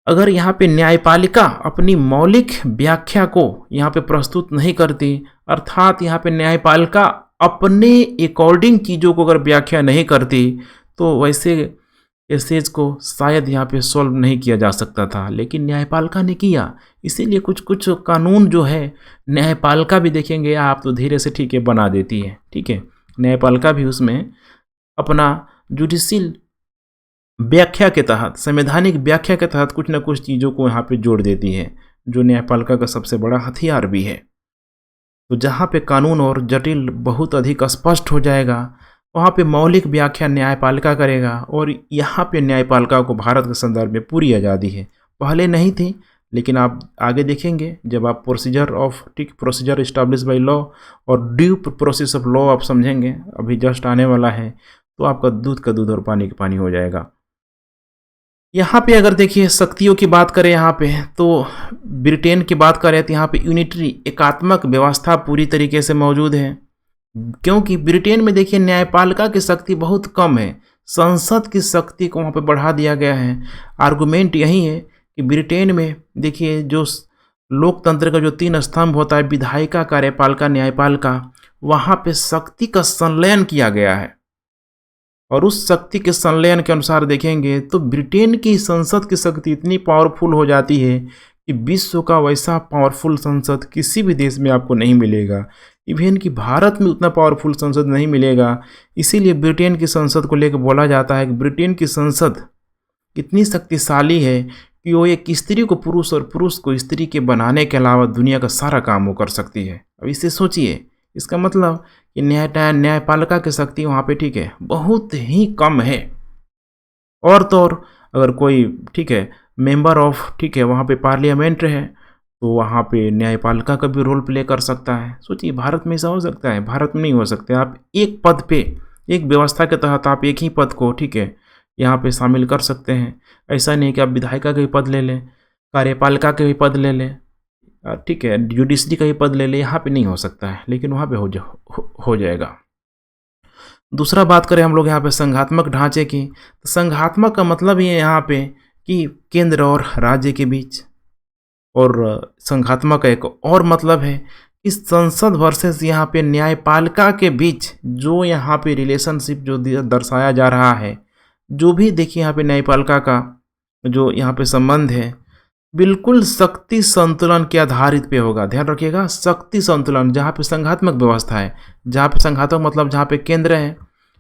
अगर यहाँ पे न्यायपालिका अपनी मौलिक व्याख्या को यहाँ पे प्रस्तुत नहीं करती, अर्थात यहाँ पे न्यायपालिका अपने अकॉर्डिंग चीज़ों को अगर व्याख्या नहीं करती, तो वैसे केसेज को शायद यहाँ पे सॉल्व नहीं किया जा सकता था, लेकिन न्यायपालिका ने किया। इसीलिए कुछ कुछ कानून जो है न्यायपालिका भी देखेंगे आप तो धीरे से, ठीक है, बना देती है। ठीक है, न्यायपालिका भी उसमें अपना जुडिशियल व्याख्या के तहत, संवैधानिक व्याख्या के तहत कुछ ना कुछ चीज़ों को यहाँ पे जोड़ देती है, जो न्यायपालिका का सबसे बड़ा हथियार भी है। तो जहाँ पे कानून और जटिल बहुत अधिक स्पष्ट हो जाएगा, वहाँ पे मौलिक व्याख्या न्यायपालिका करेगा, और यहाँ पे न्यायपालिका को भारत के संदर्भ में पूरी आज़ादी है। पहले नहीं थी, लेकिन आप आगे देखेंगे जब आप प्रोसीजर इस्टेब्लिश बाय लॉ और ड्यू प्रोसेस ऑफ लॉ आप समझेंगे, अभी जस्ट आने वाला है, तो आपका दूध का दूध और पानी का पानी हो जाएगा। यहाँ पे अगर देखिए शक्तियों की बात करें, यहाँ पे तो ब्रिटेन की बात करें तो यहाँ पे यूनिटरी एकात्मक व्यवस्था पूरी तरीके से मौजूद है, क्योंकि ब्रिटेन में देखिए न्यायपालिका की शक्ति बहुत कम है, संसद की शक्ति को वहाँ पे बढ़ा दिया गया है। आर्गुमेंट यही है कि ब्रिटेन में देखिए जो लोकतंत्र का जो 3 स्तंभ होता है, विधायिका, कार्यपालिका, न्यायपालिका, वहाँ पे शक्ति का संलयन किया गया है, और उस शक्ति के संलयन के अनुसार देखेंगे तो ब्रिटेन की संसद की शक्ति इतनी पावरफुल हो जाती है कि विश्व का वैसा पावरफुल संसद किसी भी देश में आपको नहीं मिलेगा। इवन कि भारत में उतना पावरफुल संसद नहीं मिलेगा। इसीलिए ब्रिटेन की संसद को लेकर बोला जाता है कि ब्रिटेन की संसद इतनी शक्तिशाली है कि वो एक स्त्री को पुरुष और पुरुष को स्त्री के बनाने के अलावा दुनिया का सारा काम वो कर सकती है। अब इससे सोचिए, इसका मतलब कि न्यायपालिका की शक्ति वहाँ पे, ठीक है, बहुत ही कम है। और तो और अगर कोई, ठीक है, मेंबर ऑफ, ठीक है, वहाँ पे पार्लियामेंट है, तो वहाँ पे न्यायपालिका का भी रोल प्ले कर सकता है। सोचिए भारत में ऐसा हो सकता है? भारत में नहीं हो सकता। आप एक पद पे, एक व्यवस्था के तहत आप एक ही पद को, ठीक है, यहाँ पे शामिल कर सकते हैं। ऐसा नहीं कि आप विधायिका का भी पद ले लें, कार्यपालिका का भी पद ले लें, ठीक है, जुडिशरी का ही पद ले ले, यहाँ पे नहीं हो सकता है, लेकिन वहाँ पे हो जाएगा। दूसरा बात करें हम लोग यहाँ पे संघात्मक ढांचे की, तो संघात्मक का मतलब ये यहाँ पे कि केंद्र और राज्य के बीच, और संघात्मक का एक और मतलब है कि संसद वर्सेस यहाँ पे न्यायपालिका के बीच जो यहाँ पे रिलेशनशिप जो दर्शाया जा रहा है, जो भी देखिए यहाँ पे न्यायपालिका का जो यहाँ पे संबंध है, बिल्कुल शक्ति संतुलन के आधारित पे होगा। ध्यान रखिएगा, शक्ति संतुलन, जहाँ पे संघात्मक व्यवस्था है, जहाँ पे संघात्मक मतलब जहाँ पे केंद्र है,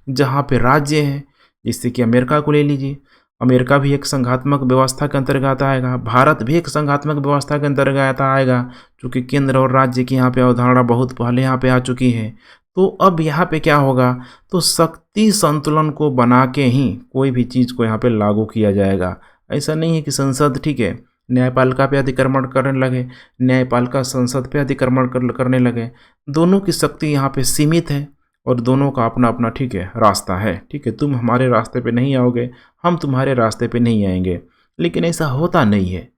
जहाँ पे राज्य है, जैसे कि अमेरिका को ले लीजिए, अमेरिका भी एक संघात्मक व्यवस्था के अंतर्गत आएगा, भारत भी एक संघात्मक व्यवस्था के अंतर्गत आएगा, चूँकि केंद्र और राज्य की यहाँ पे अवधारणा बहुत पहले यहाँ पे आ चुकी है। तो अब यहाँ पे क्या होगा, तो शक्ति संतुलन को बना के ही कोई भी चीज़ को यहाँ पे लागू किया जाएगा। ऐसा नहीं है कि संसद ठीक है न्यायपालिका पे अतिक्रमण करने लगे, न्यायपालिका संसद पे अतिक्रमण करने लगे। दोनों की शक्ति यहाँ पे सीमित है और दोनों का अपना अपना ठीक है रास्ता है। ठीक है, तुम हमारे रास्ते पे नहीं आओगे, हम तुम्हारे रास्ते पे नहीं आएंगे। लेकिन ऐसा होता नहीं है।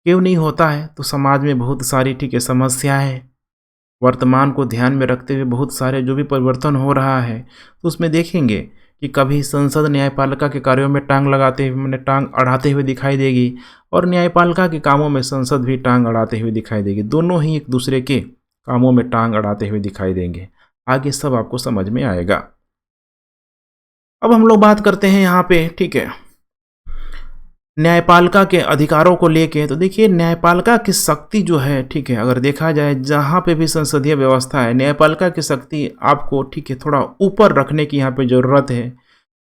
क्यों नहीं होता है, तो समाज में बहुत सारी ठीक है समस्याएं हैं। वर्तमान को ध्यान में रखते हुए बहुत सारे जो भी परिवर्तन हो रहा है, तो उसमें देखेंगे कि कभी संसद न्यायपालिका के कार्यों में टांग लगाते हुए मैंने टांग अड़ाते हुए दिखाई देगी और न्यायपालिका के कामों में संसद भी टांग अड़ाते हुए दिखाई देगी। दोनों ही एक दूसरे के कामों में टांग अड़ाते हुए दिखाई देंगे। आगे सब आपको समझ में आएगा। अब हम लोग बात करते हैं यहाँ पे ठीक है न्यायपालिका के अधिकारों को लेके। तो देखिए न्यायपालिका की शक्ति जो है ठीक है, अगर देखा जाए जहाँ पे भी संसदीय व्यवस्था है, न्यायपालिका की शक्ति आपको ठीक है थोड़ा ऊपर रखने की यहाँ पे ज़रूरत है।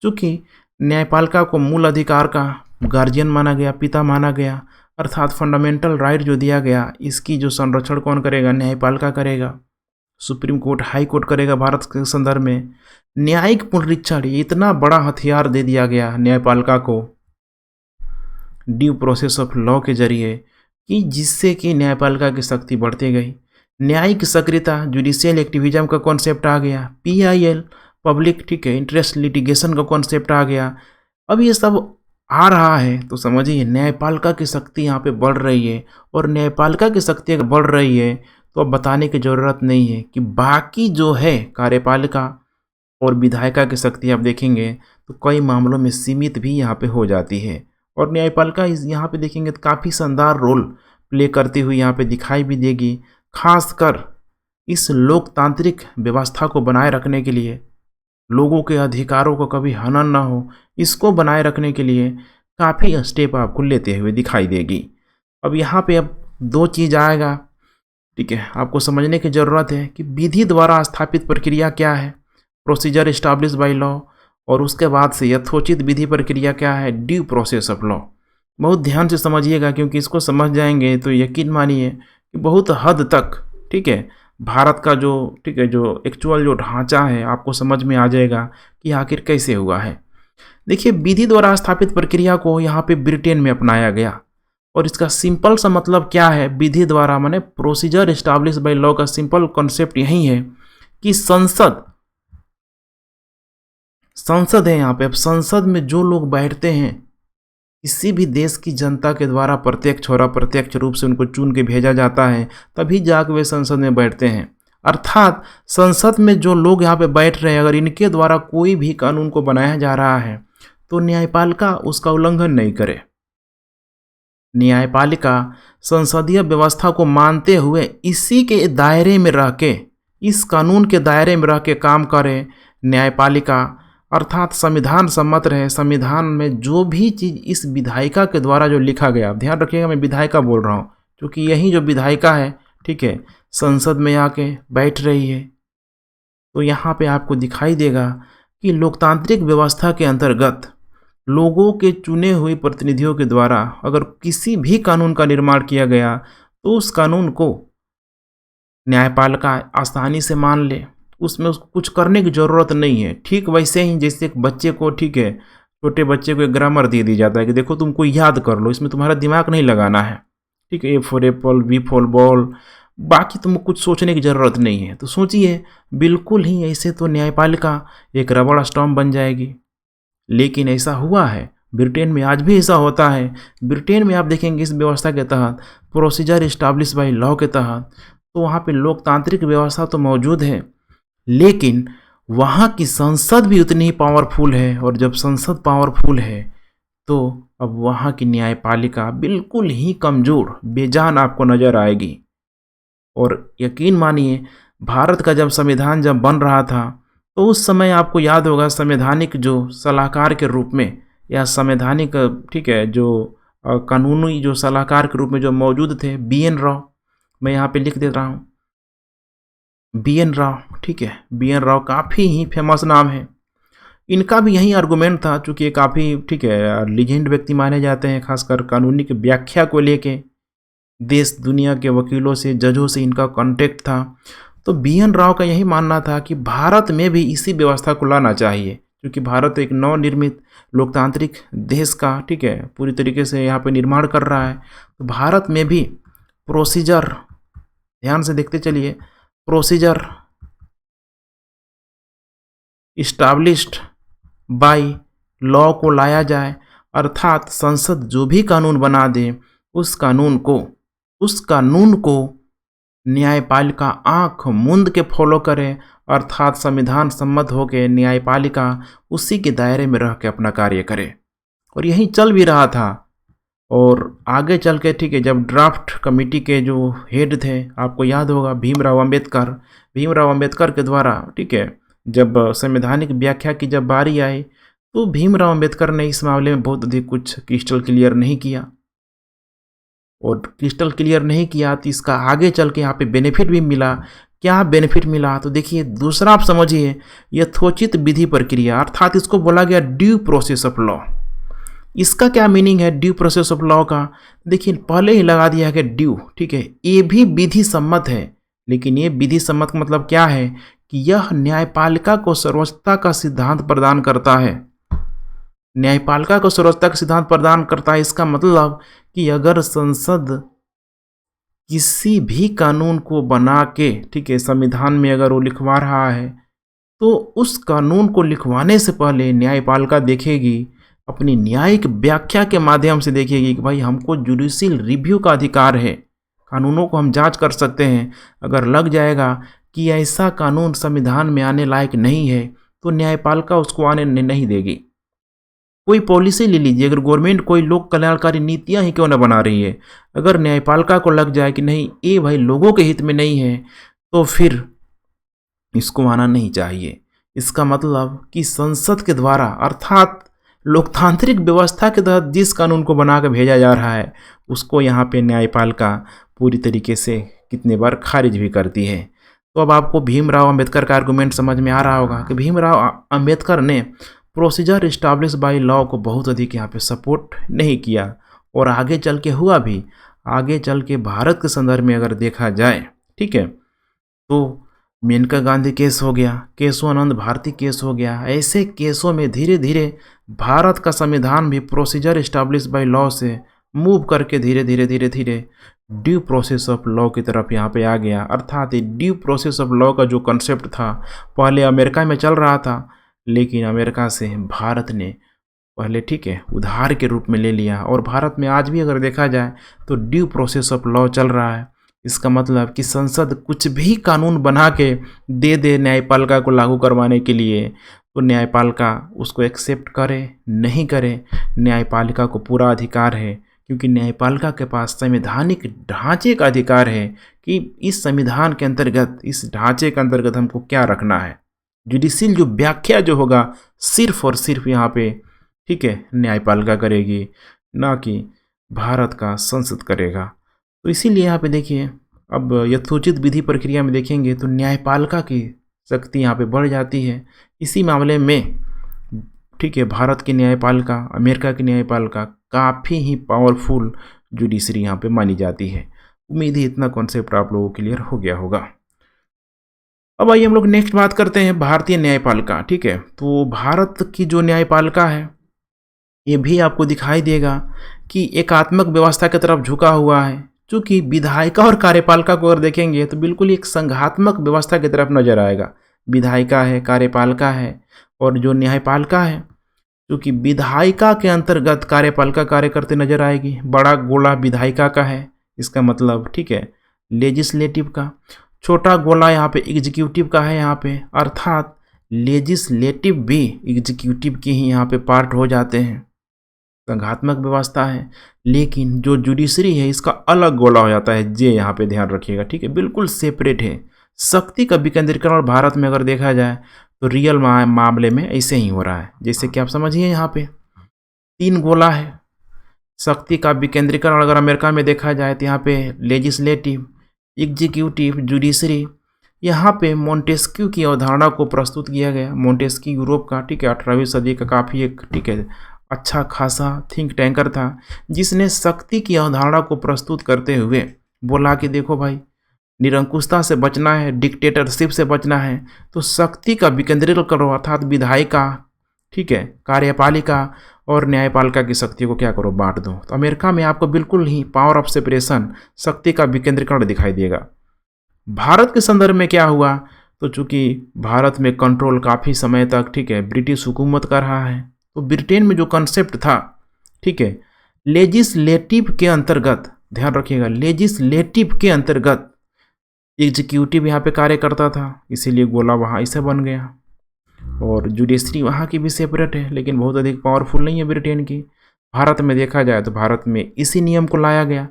क्योंकि न्यायपालिका को मूल अधिकार का गार्जियन माना गया, पिता माना गया, अर्थात फंडामेंटल राइट जो दिया गया, इसकी जो संरक्षण कौन करेगा, न्यायपालिका करेगा। सुप्रीम कोर्ट, हाई कोर्ट करेगा भारत के संदर्भ में। न्यायिक पुनरीक्षण, इतना बड़ा हथियार दे दिया गया न्यायपालिका को ड्यू प्रोसेस ऑफ लॉ के जरिए कि जिससे कि न्यायपालिका की शक्ति बढ़ती गई। न्यायिक सक्रियता, जुडिशियल एक्टिविज्म का कॉन्सेप्ट आ गया। PIL, पब्लिक ठीक है इंटरेस्ट लिटिगेशन का कॉन्सेप्ट आ गया। अब ये सब आ रहा है तो समझिए न्यायपालिका की शक्ति यहाँ पे बढ़ रही है। और न्यायपालिका की शक्ति अगर बढ़ रही है तो अब बताने की ज़रूरत नहीं है कि बाकी जो है कार्यपालिका और विधायिका की शक्ति आप देखेंगे तो कई मामलों में सीमित भी यहाँ पे हो जाती है। और न्यायपालिका इस यहाँ पे देखेंगे तो काफ़ी शानदार रोल प्ले करती हुई यहाँ पे दिखाई भी देगी। खासकर इस लोकतांत्रिक व्यवस्था को बनाए रखने के लिए, लोगों के अधिकारों को कभी हनन ना हो, इसको बनाए रखने के लिए काफ़ी स्टेप आपको लेते हुए दिखाई देगी। अब यहाँ पे अब दो चीज़ आएगा ठीक है, आपको समझने की ज़रूरत है कि विधि द्वारा स्थापित प्रक्रिया क्या है, प्रोसीजर इस्टाब्लिश बाई लॉ, और उसके बाद से यथोचित विधि प्रक्रिया क्या है, ड्यू प्रोसेस ऑफ लॉ। बहुत ध्यान से समझिएगा क्योंकि इसको समझ जाएंगे तो यकीन मानिए कि बहुत हद तक ठीक है भारत का जो ठीक है जो एक्चुअल जो ढांचा है आपको समझ में आ जाएगा कि आखिर कैसे हुआ है। देखिए विधि द्वारा स्थापित प्रक्रिया को यहाँ पे ब्रिटेन में अपनाया गया और इसका सिंपल सा मतलब क्या है, विधि द्वारा माने प्रोसीजर इस्टाब्लिश बाई लॉ का सिंपल कॉन्सेप्ट यही है कि संसद है यहाँ पे। अब संसद में जो लोग बैठते हैं किसी भी देश की जनता के द्वारा प्रत्यक्ष और अप्रत्यक्ष रूप से उनको चुन के भेजा जाता है, तभी जाकर वे संसद में बैठते हैं। अर्थात संसद में जो लोग यहाँ पे बैठ रहे हैं, अगर इनके द्वारा कोई भी कानून को बनाया जा रहा है तो न्यायपालिका उसका उल्लंघन नहीं करे। न्यायपालिका संसदीय व्यवस्था को मानते हुए इसी के दायरे में रह के, इस कानून के दायरे में रह के काम करे। न्यायपालिका अर्थात संविधान सम्मत रहे। संविधान में जो भी चीज़ इस विधायिका के द्वारा जो लिखा गया, ध्यान रखिएगा मैं विधायिका बोल रहा हूँ क्योंकि यही जो विधायिका है ठीक है संसद में आके बैठ रही है। तो यहाँ पे आपको दिखाई देगा कि लोकतांत्रिक व्यवस्था के अंतर्गत लोगों के चुने हुए प्रतिनिधियों के द्वारा अगर किसी भी कानून का निर्माण किया गया तो उस कानून को न्यायपालिका आसानी से मान ले, उसमें उसको कुछ करने की ज़रूरत नहीं है। ठीक वैसे ही जैसे एक बच्चे को ठीक है छोटे बच्चे को एक ग्रामर दे दी जाता है कि देखो तुमको याद कर लो, इसमें तुम्हारा दिमाग नहीं लगाना है ठीक है, A for Apple, B for ball, बाकी तुमको कुछ सोचने की ज़रूरत नहीं है। तो सोचिए बिल्कुल ही ऐसे तो न्यायपालिका एक रबड़ स्टैम्प बन जाएगी। लेकिन ऐसा हुआ है ब्रिटेन में, आज भी ऐसा होता है। ब्रिटेन में आप देखेंगे इस व्यवस्था के तहत प्रोसीजर इस्टाब्लिश बाई लॉ के तहत तो वहाँ पे लोकतांत्रिक व्यवस्था तो मौजूद है, लेकिन वहाँ की संसद भी उतनी ही पावरफुल है। और जब संसद पावरफुल है तो अब वहाँ की न्यायपालिका बिल्कुल ही कमज़ोर, बेजान आपको नज़र आएगी। और यकीन मानिए भारत का जब संविधान जब बन रहा था तो उस समय आपको याद होगा संवैधानिक जो सलाहकार के रूप में या संवैधानिक ठीक है जो कानूनी जो सलाहकार के रूप में जो मौजूद थे BN राव, मैं यहाँ पे लिख दे रहा हूँ BN राव ठीक है। BN राव काफ़ी ही फेमस नाम है। इनका भी यही आर्गूमेंट था, चूँकि ये काफ़ी ठीक है लीजेंड व्यक्ति माने जाते हैं, खासकर कानूनी की व्याख्या को लेके देश दुनिया के वकीलों से, जजों से इनका कांटेक्ट था। तो BN राव का यही मानना था कि भारत में भी इसी व्यवस्था को लाना चाहिए, क्योंकि भारत एक नवनिर्मित लोकतांत्रिक देश का, ठीक है, पूरी तरीके से यहाँ पे निर्माण कर रहा है। तो भारत में भी प्रोसीजर, ध्यान से देखते चलिए, प्रोसीजर इस्टाब्लिश्ड बाय लॉ को लाया जाए, अर्थात संसद जो भी कानून बना दे उस कानून को न्यायपालिका आंख मूंद के फॉलो करे, अर्थात संविधान सम्मत होकर न्यायपालिका उसी के दायरे में रह के अपना कार्य करे। और यही चल भी रहा था। और आगे चल के, ठीक है, जब ड्राफ्ट कमेटी के जो हेड थे, आपको याद होगा भीमराव अंबेडकर के द्वारा, ठीक है, जब संवैधानिक व्याख्या की जब बारी आई तो भीमराव अंबेडकर ने इस मामले में बहुत अधिक कुछ क्रिस्टल क्लियर नहीं किया। और क्रिस्टल क्लियर नहीं किया तो इसका आगे चल के यहाँ पे बेनिफिट भी मिला। क्या बेनिफिट मिला? तो देखिए, दूसरा आप समझिए, यथोचित विधि प्रक्रिया, अर्थात इसको बोला गया ड्यू प्रोसेस ऑफ लॉ। इसका क्या मीनिंग है ड्यू प्रोसेस ऑफ लॉ का? देखिए, पहले ही लगा दिया है ड्यू, ठीक है, ये भी विधि सम्मत है, लेकिन ये विधि सम्मत का मतलब क्या है कि यह न्यायपालिका को सर्वोच्चता का सिद्धांत प्रदान करता है। न्यायपालिका को सर्वोच्चता का सिद्धांत प्रदान करता है, इसका मतलब कि अगर संसद किसी भी कानून को बना के, ठीक है, संविधान में अगर वो लिखवा रहा है तो उस कानून को लिखवाने से पहले न्यायपालिका देखेगी, अपनी न्यायिक व्याख्या के माध्यम से देखेगी कि भाई हमको जुडिशियल रिव्यू का अधिकार है, कानूनों को हम जांच कर सकते हैं। अगर लग जाएगा कि ऐसा कानून संविधान में आने लायक नहीं है तो न्यायपालिका उसको आने नहीं देगी। कोई पॉलिसी ले लीजिए, अगर गवर्नमेंट कोई लोक कल्याणकारी नीतियां ही क्यों न बना रही है, अगर न्यायपालिका को लग जाए कि नहीं ये भाई लोगों के हित में नहीं है तो फिर इसको आना नहीं चाहिए। इसका मतलब कि संसद के द्वारा, अर्थात लोकतांत्रिक व्यवस्था के तहत जिस कानून को बना कर भेजा जा रहा है उसको यहाँ पे न्यायपालिका पूरी तरीके से कितने बार खारिज भी करती है। तो अब आपको भीमराव अंबेडकर का आर्गूमेंट समझ में आ रहा होगा कि भीमराव अंबेडकर ने प्रोसीजर इस्टाब्लिश बाय लॉ को बहुत अधिक यहाँ पे सपोर्ट नहीं किया। और आगे चल के हुआ भी, आगे चल के भारत के संदर्भ में अगर देखा जाए, ठीक है, तो मेनका गांधी केस हो गया, केशवानंद भारती केस हो गया। ऐसे केसों में धीरे धीरे भारत का संविधान भी प्रोसीजर इस्टाब्लिश बाय लॉ से मूव करके धीरे धीरे ड्यू प्रोसेस ऑफ लॉ की तरफ यहाँ पे आ गया। अर्थात ड्यू प्रोसेस ऑफ लॉ का जो कॉन्सेप्ट था पहले अमेरिका में चल रहा था, लेकिन अमेरिका से भारत ने पहले, ठीक है, उधार के रूप में ले लिया। और भारत में आज भी अगर देखा जाए तो ड्यू प्रोसेस ऑफ लॉ चल रहा है। इसका मतलब कि संसद कुछ भी कानून बना के दे दे न्यायपालिका को लागू करवाने के लिए, तो न्यायपालिका उसको एक्सेप्ट करे नहीं करे, न्यायपालिका को पूरा अधिकार है, क्योंकि न्यायपालिका के पास संवैधानिक ढांचे का अधिकार है कि इस संविधान के अंतर्गत, इस ढांचे के अंतर्गत हमको क्या रखना है। जुडिशियल जो व्याख्या जो होगा सिर्फ और सिर्फ यहाँ पे, ठीक है, न्यायपालिका करेगी, ना कि भारत का संसद करेगा। तो इसीलिए यहाँ पे देखिए, अब यथोचित विधि प्रक्रिया में देखेंगे तो न्यायपालिका की शक्ति यहाँ पे बढ़ जाती है। इसी मामले में, ठीक है, भारत की न्यायपालिका, अमेरिका की न्यायपालिका काफ़ी ही पावरफुल जुडिशरी यहाँ पे मानी जाती है। उम्मीद है इतना कॉन्सेप्ट आप लोगों को क्लियर हो गया होगा। अब आइए हम लोग नेक्स्ट बात करते हैं भारतीय न्यायपालिका, ठीक है। तो भारत की जो न्यायपालिका है ये भी आपको दिखाई देगा कि एकात्मक व्यवस्था की तरफ झुका हुआ है। चूँकि विधायिका और कार्यपालिका को अगर देखेंगे तो बिल्कुल एक संघात्मक व्यवस्था की तरफ नजर आएगा। विधायिका है, कार्यपालिका है और जो न्यायपालिका है, क्योंकि विधायिका के अंतर्गत कार्यपालिका कार्य करते नजर आएगी। बड़ा गोला विधायिका का है, इसका मतलब, ठीक है, लेजिस्लेटिव का। छोटा गोला यहाँ पे एग्जीक्यूटिव का है यहाँ पे, अर्थात लेजिस्लेटिव भी एग्जीक्यूटिव के ही यहाँ पे पार्ट हो जाते हैं। संघात्मक व्यवस्था है, लेकिन जो जुडिशरी है इसका अलग गोला हो जाता है। ये यहाँ पे ध्यान रखिएगा, ठीक है, बिल्कुल सेपरेट है। शक्ति का विकेंद्रीकरण भारत में अगर देखा जाए तो रियल मामले में ऐसे ही हो रहा है। जैसे कि आप समझिए, यहाँ पे 3 गोला है। शक्ति का विकेंद्रीकरण अगर अमेरिका में देखा जाए तो यहाँ पे लेजिस्लेटिव, एग्जीक्यूटिव, जुडिशरी। यहाँ पे मोंटेस्क्यू की अवधारणा को प्रस्तुत किया गया। मोंटेस्क्यू यूरोप का, ठीक है, 18वीं सदी का काफ़ी एक, ठीक है, अच्छा खासा थिंक टैंकर था, जिसने शक्ति की अवधारणा को प्रस्तुत करते हुए बोला कि देखो भाई, निरंकुशता से बचना है, डिक्टेटरशिप से बचना है, तो शक्ति का विकेंद्रीकरण करो, अर्थात विधायिका, ठीक है, कार्यपालिका और न्यायपालिका की शक्ति को क्या करो, बांट दो। तो अमेरिका में आपको बिल्कुल ही पावर ऑफ सेपरेशन, शक्ति का विकेंद्रीकरण दिखाई देगा। भारत के संदर्भ में क्या हुआ, तो चूंकि भारत में कंट्रोल काफ़ी समय तक, ठीक है, ब्रिटिश हुकूमत कर रहा है, तो ब्रिटेन में जो कंसेप्ट था, ठीक है, लेजिस्लेटिव के अंतर्गत, ध्यान रखिएगा, लेजिस्लेटिव के अंतर्गत एग्जीक्यूटिव यहाँ पे कार्य करता था, इसीलिए गोला वहाँ ऐसे बन गया। और जुडिशरी वहाँ की भी सेपरेट है, लेकिन बहुत अधिक पावरफुल नहीं है ब्रिटेन की। भारत में देखा जाए तो भारत में इसी नियम को लाया गया,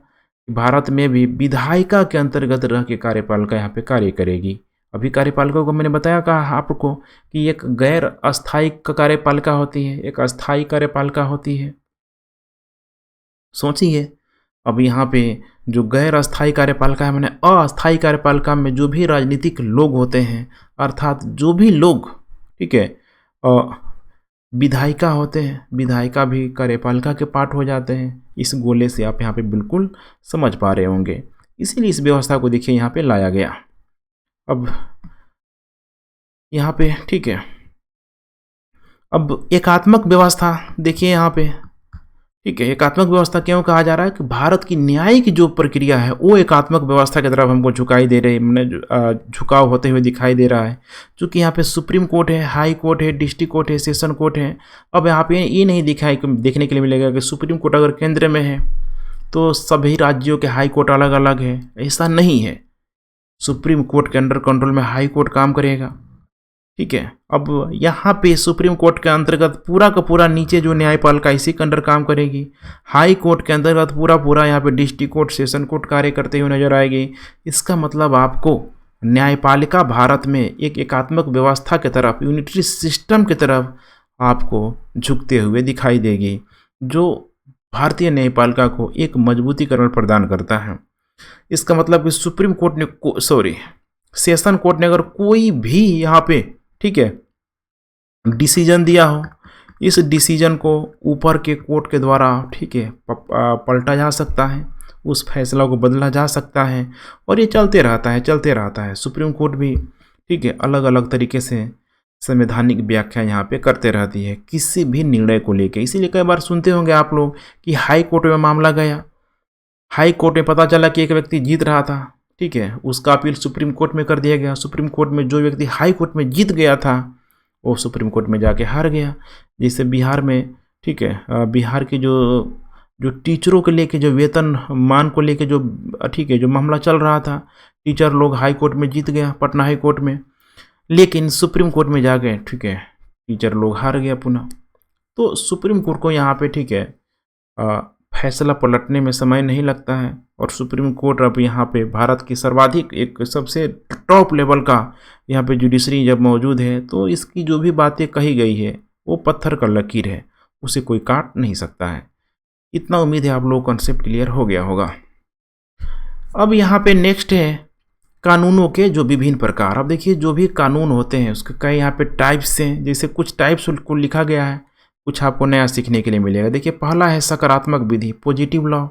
भारत में भी विधायिका के अंतर्गत रह के कार्यपालिका यहाँ पे कार्य करेगी। अभी कार्यपालिका को मैंने बताया कहा आपको कि एक गैर अस्थायी कार्यपालिका होती है, एक अस्थायी कार्यपालिका होती है। सोचिए, अब यहाँ पे जो गैर अस्थायी कार्यपालिका है, मैंने अस्थायी कार्यपालिका में जो भी राजनीतिक लोग होते हैं, अर्थात जो भी लोग, ठीक है, विधायिका होते हैं, विधायिका भी कार्यपालिका के पार्ट हो जाते हैं। इस गोले से आप यहाँ पे बिल्कुल समझ पा रहे होंगे, इसीलिए इस व्यवस्था को देखिए यहाँ पे लाया गया। अब यहाँ पे, ठीक है, अब एकात्मक व्यवस्था देखिए यहाँ पे, ठीक है, एकात्मक व्यवस्था क्यों कहा जा रहा है कि भारत की न्यायिक जो प्रक्रिया है वो एकात्मक व्यवस्था की तरफ हमको झुकाई दे रही है, झुकाव होते हुए दिखाई दे रहा है। क्योंकि यहाँ पे सुप्रीम कोर्ट है, हाई कोर्ट है, डिस्ट्रिक्ट कोर्ट है, सेशन कोर्ट है। अब यहाँ पे ये नहीं दिखाई देखने के लिए मिलेगा कि सुप्रीम कोर्ट अगर केंद्र में है तो सभी राज्यों के हाई कोर्ट अलग अलग है, ऐसा नहीं है। सुप्रीम कोर्ट के अंडर कंट्रोल में हाई कोर्ट काम करेगा, ठीक है। अब यहाँ पे सुप्रीम कोर्ट के अंतर्गत पूरा का पूरा नीचे जो न्यायपालिका इसी के अंडर काम करेगी। हाई कोर्ट के अंतर्गत पूरा यहाँ पे डिस्ट्रिक्ट कोर्ट, सेशन कोर्ट कार्य करते हुए नजर आएगी। इसका मतलब आपको न्यायपालिका भारत में एक एकात्मक व्यवस्था की तरफ, यूनिटरी सिस्टम की तरफ आपको झुकते हुए दिखाई देगी, जो भारतीय न्यायपालिका को एक मजबूतीकरण प्रदान करता है। इसका मतलब कि सुप्रीम कोर्ट ने सेशन कोर्ट ने अगर कोई भी यहाँ पे, ठीक है, डिसीजन दिया हो, इस डिसीजन को ऊपर के कोर्ट के द्वारा, ठीक है, पलटा जा सकता है, उस फैसला को बदला जा सकता है, और ये चलते रहता है। सुप्रीम कोर्ट भी, ठीक है, अलग अलग तरीके से संवैधानिक व्याख्या यहाँ पे करते रहती है किसी भी निर्णय को लेके। इसीलिए कई बार सुनते होंगे आप लोग कि हाई कोर्ट में मामला गया, हाई कोर्ट में पता चला कि एक व्यक्ति जीत रहा था, ठीक है, उसका अपील सुप्रीम कोर्ट में कर दिया गया। सुप्रीम कोर्ट में जो व्यक्ति हाई कोर्ट में जीत गया था वो सुप्रीम कोर्ट में जाके हार गया। जैसे बिहार में, ठीक है, बिहार के जो टीचरों के लेके, जो वेतन मान को लेके जो, ठीक है, जो मामला चल रहा था, टीचर लोग हाई कोर्ट में जीत गया, पटना हाई कोर्ट में, लेकिन सुप्रीम कोर्ट में जा गए, ठीक है, टीचर लोग हार गया पुनः। तो सुप्रीम कोर्ट को यहाँ पे, ठीक है, फैसला पलटने में समय नहीं लगता है, और सुप्रीम कोर्ट अब यहाँ पे भारत की सर्वाधिक, एक सबसे टॉप लेवल का यहाँ पे जुडिशरी जब मौजूद है, तो इसकी जो भी बातें कही गई है वो पत्थर का लकीर है, उसे कोई काट नहीं सकता है। इतना उम्मीद है आप लोग कॉन्सेप्ट क्लियर हो गया होगा। अब यहाँ पे नेक्स्ट है कानूनों के जो विभिन्न प्रकार। अब देखिए, जो भी कानून होते हैं उसके कई यहाँ पे टाइप्स हैं, जैसे कुछ टाइप्स को लिखा गया है, कुछ आपको नया सीखने के लिए मिलेगा। देखिए, पहला है सकारात्मक विधि, पॉजिटिव लॉ।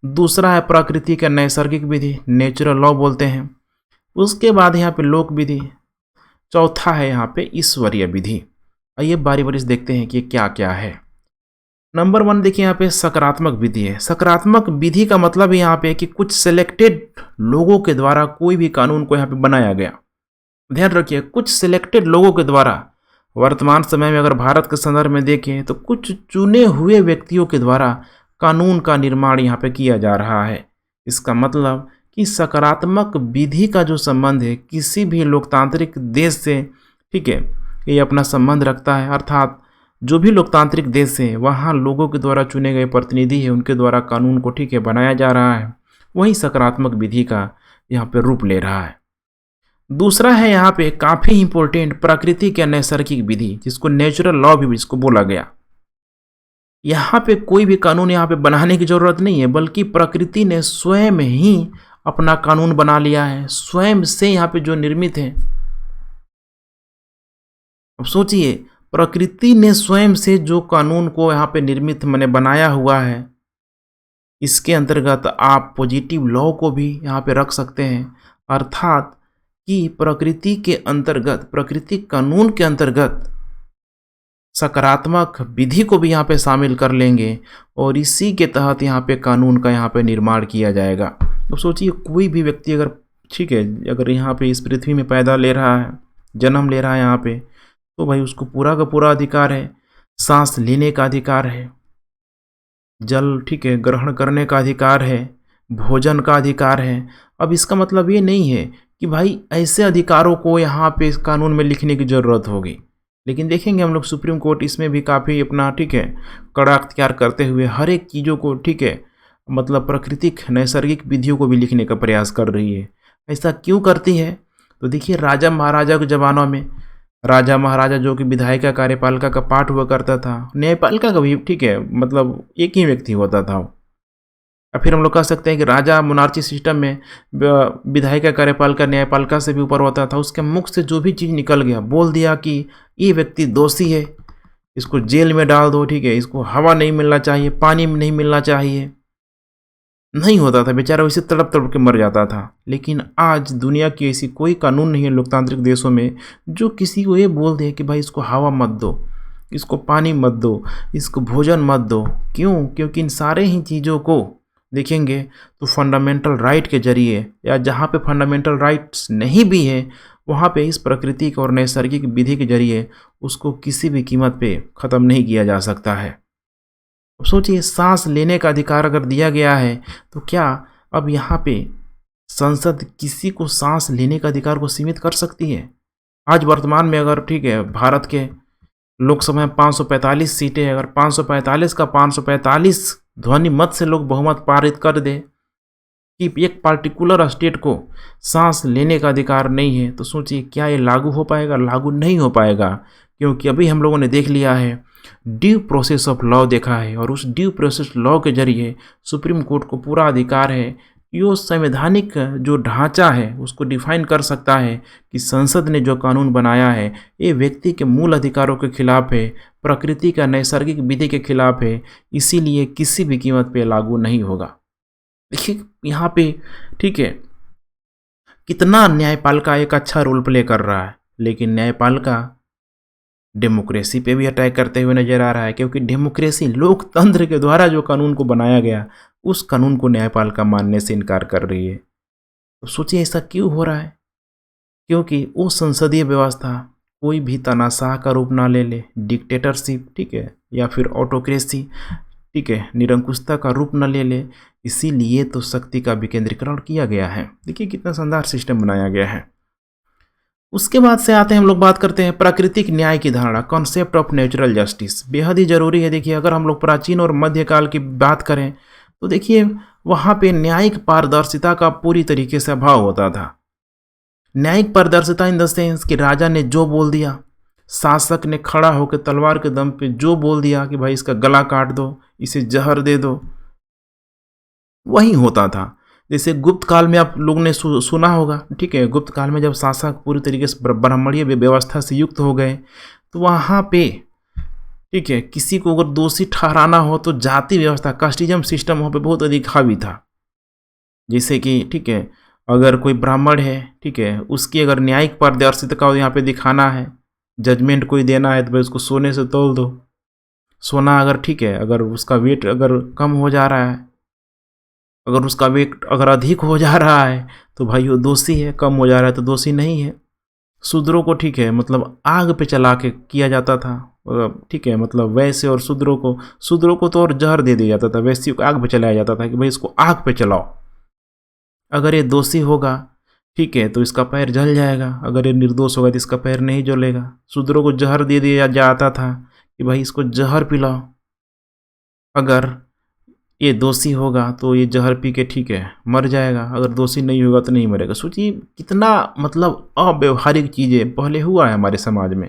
दूसरा है प्रकृति का नैसर्गिक विधि, नेचुरल लॉ बोलते हैं। उसके बाद यहाँ पे लोक विधि। चौथा है यहाँ पे ईश्वरीय विधि। आइए बारी बारी से देखते हैं कि क्या क्या है। नंबर 1 देखिए, यहाँ पे सकारात्मक विधि है। सकारात्मक विधि का मतलब यहाँ पे कि कुछ सिलेक्टेड लोगों के द्वारा कोई भी कानून को यहाँ पे बनाया गया। ध्यान रखिए, कुछ सिलेक्टेड लोगों के द्वारा। वर्तमान समय में अगर भारत के संदर्भ में देखें तो कुछ चुने हुए व्यक्तियों के द्वारा कानून का निर्माण यहाँ पे किया जा रहा है। इसका मतलब कि सकारात्मक विधि का जो संबंध है किसी भी लोकतांत्रिक देश से, ठीक है, ये अपना संबंध रखता है। अर्थात जो भी लोकतांत्रिक देश है वहाँ लोगों के द्वारा चुने गए प्रतिनिधि है, उनके द्वारा कानून को, ठीक है, बनाया जा रहा है। वही सकारात्मक विधि का यहाँ पे रूप ले रहा है। दूसरा है यहाँ पे काफ़ी इंपॉर्टेंट प्रकृति के नैसर्गिक विधि, जिसको नेचुरल लॉ भी इसको बोला गया। यहाँ पे कोई भी कानून यहाँ पे बनाने की जरूरत नहीं है, बल्कि प्रकृति ने स्वयं ही अपना कानून बना लिया है, स्वयं से यहाँ पे जो निर्मित है। अब सोचिए, प्रकृति ने स्वयं से जो कानून को यहाँ पे निर्मित मैंने बनाया हुआ है, इसके अंतर्गत आप पॉजिटिव लॉ को भी यहाँ पे रख सकते हैं। अर्थात कि प्रकृति के अंतर्गत, प्राकृतिक कानून के अंतर्गत सकारात्मक विधि को भी यहाँ पे शामिल कर लेंगे और इसी के तहत यहाँ पे कानून का यहाँ पे निर्माण किया जाएगा। तो सोचिए कोई भी व्यक्ति अगर ठीक है, अगर यहाँ पे इस पृथ्वी में पैदा ले रहा है, जन्म ले रहा है यहाँ पे, तो भाई उसको पूरा का पूरा अधिकार है, सांस लेने का अधिकार है, जल ठीक है ग्रहण करने का अधिकार है, भोजन का अधिकार है। अब इसका मतलब ये नहीं है कि भाई ऐसे अधिकारों को यहाँ पे इस कानून में लिखने की ज़रूरत होगी, लेकिन देखेंगे हम लोग सुप्रीम कोर्ट इसमें भी काफ़ी अपना ठीक है कड़ा अख्तियार करते हुए हर एक चीज़ों को ठीक है मतलब प्राकृतिक नैसर्गिक विधियों को भी लिखने का प्रयास कर रही है। ऐसा क्यों करती है? तो देखिए राजा महाराजा के ज़मानों में राजा महाराजा जो कि विधायिका कार्यपालिका का पार्ट हुआ करता था, न्यायपालिका का भी ठीक है मतलब एक ही व्यक्ति होता था। या फिर हम लोग कह सकते हैं कि राजा मोनार्ची सिस्टम में विधायिका कार्यपालिका न्यायपालिका से भी ऊपर होता था। उसके मुख से जो भी चीज़ निकल गया बोल दिया कि ये व्यक्ति दोषी है, इसको जेल में डाल दो, ठीक है, इसको हवा नहीं मिलना चाहिए, पानी नहीं मिलना चाहिए, नहीं होता था, बेचारा वैसे तड़प तड़प के मर जाता था। लेकिन आज दुनिया की ऐसी कोई कानून नहीं है लोकतांत्रिक देशों में जो किसी को ये बोल दे कि भाई इसको हवा मत दो, इसको पानी मत दो, इसको भोजन मत दो। क्यों? क्योंकि इन सारे ही चीज़ों को देखेंगे तो फंडामेंटल राइट के जरिए, या जहाँ पे फंडामेंटल राइट्स नहीं भी है वहाँ पे इस प्राकृतिक और नैसर्गिक विधि के जरिए उसको किसी भी कीमत पे ख़त्म नहीं किया जा सकता है। अब सोचिए सांस लेने का अधिकार अगर दिया गया है तो क्या अब यहाँ पे संसद किसी को सांस लेने का अधिकार को सीमित कर सकती है? आज वर्तमान में अगर ठीक है भारत के लोकसभा में 545 सीटें, अगर 545 का 545 ध्वनि मत से लोग बहुमत पारित कर दे कि एक पार्टिकुलर स्टेट को सांस लेने का अधिकार नहीं है, तो सोचिए क्या ये लागू हो पाएगा? लागू नहीं हो पाएगा, क्योंकि अभी हम लोगों ने देख लिया है, ड्यू प्रोसेस ऑफ लॉ देखा है, और उस ड्यू प्रोसेस लॉ के जरिए सुप्रीम कोर्ट को पूरा अधिकार है कि वो संवैधानिक जो ढांचा है उसको डिफाइन कर सकता है कि संसद ने जो कानून बनाया है ये व्यक्ति के मूल अधिकारों के खिलाफ है, प्रकृति का नैसर्गिक विधि के खिलाफ है, इसीलिए किसी भी कीमत पे लागू नहीं होगा। देखिए यहाँ पे ठीक है कितना न्यायपालिका एक अच्छा रोल प्ले कर रहा है, लेकिन न्यायपालिका डेमोक्रेसी पे भी अटैक करते हुए नजर आ रहा है, क्योंकि डेमोक्रेसी लोकतंत्र के द्वारा जो कानून को बनाया गया उस कानून को न्यायपालिका मानने से इनकार कर रही है। तो सोचिए ऐसा क्यों हो रहा है? क्योंकि वो संसदीय व्यवस्था कोई भी तानाशाह का रूप ना ले ले, डिक्टेटरशिप ठीक है या फिर ऑटोक्रेसी ठीक है निरंकुशता का रूप न ले ले, इसीलिए तो शक्ति का विकेंद्रीकरण किया गया है। देखिए कितना शानदार सिस्टम बनाया गया है। उसके बाद से आते हैं हम लोग बात करते हैं प्राकृतिक न्याय की धारणा, कॉन्सेप्ट ऑफ नेचुरल जस्टिस, बेहद ही जरूरी है। देखिए अगर हम लोग प्राचीन और मध्यकाल की बात करें तो देखिए वहाँ पे न्यायिक पारदर्शिता का पूरी तरीके से अभाव होता था। न्यायिक पारदर्शिता इन द सेंस कि राजा ने जो बोल दिया, शासक ने खड़ा होकर तलवार के दम पे जो बोल दिया कि भाई इसका गला काट दो, इसे जहर दे दो, वही होता था। जैसे गुप्त काल में आप लोगों ने सुना होगा ठीक है, गुप्त काल में जब शासक पूरी तरीके से ब्राह्मणीय व्यवस्था से युक्त हो गए तो वहाँ पे ठीक है किसी को अगर दोषी ठहराना हो तो जाति व्यवस्था, कास्टिज्म सिस्टम वहाँ पे बहुत अधिक हावी था। जैसे कि ठीक है अगर कोई ब्राह्मण है ठीक है उसकी अगर न्यायिक पारदर्शिता का यहाँ पे दिखाना है, जजमेंट कोई देना है तो भाई उसको सोने से तोल दो। सोना अगर ठीक है अगर उसका वेट अगर कम हो जा रहा है, अगर उसका वेट अगर अधिक हो जा रहा है तो भाई वो दोषी है, कम हो जा रहा है तो दोषी नहीं है। शूद्रों को ठीक है मतलब आग पे चला के किया जाता था ठीक है, मतलब वैश्य और शूद्रों को तो और जहर दे दिया जाता था, वैश्यों को आग पे चलाया जाता था कि भाई इसको आग पे चलाओ, अगर ये दोषी होगा ठीक है तो इसका पैर जल जाएगा, अगर ये निर्दोष होगा तो इसका पैर नहीं जलेगा। शूद्रों को जहर दे दिया जाता था कि भाई इसको जहर पिलाओ, अगर ये दोषी होगा तो ये जहर पी के ठीक है मर जाएगा, अगर दोषी नहीं होगा तो नहीं मरेगा। सोचिए कितना मतलब अव्यवहारिक चीज़ें पहले हुआ है हमारे समाज में।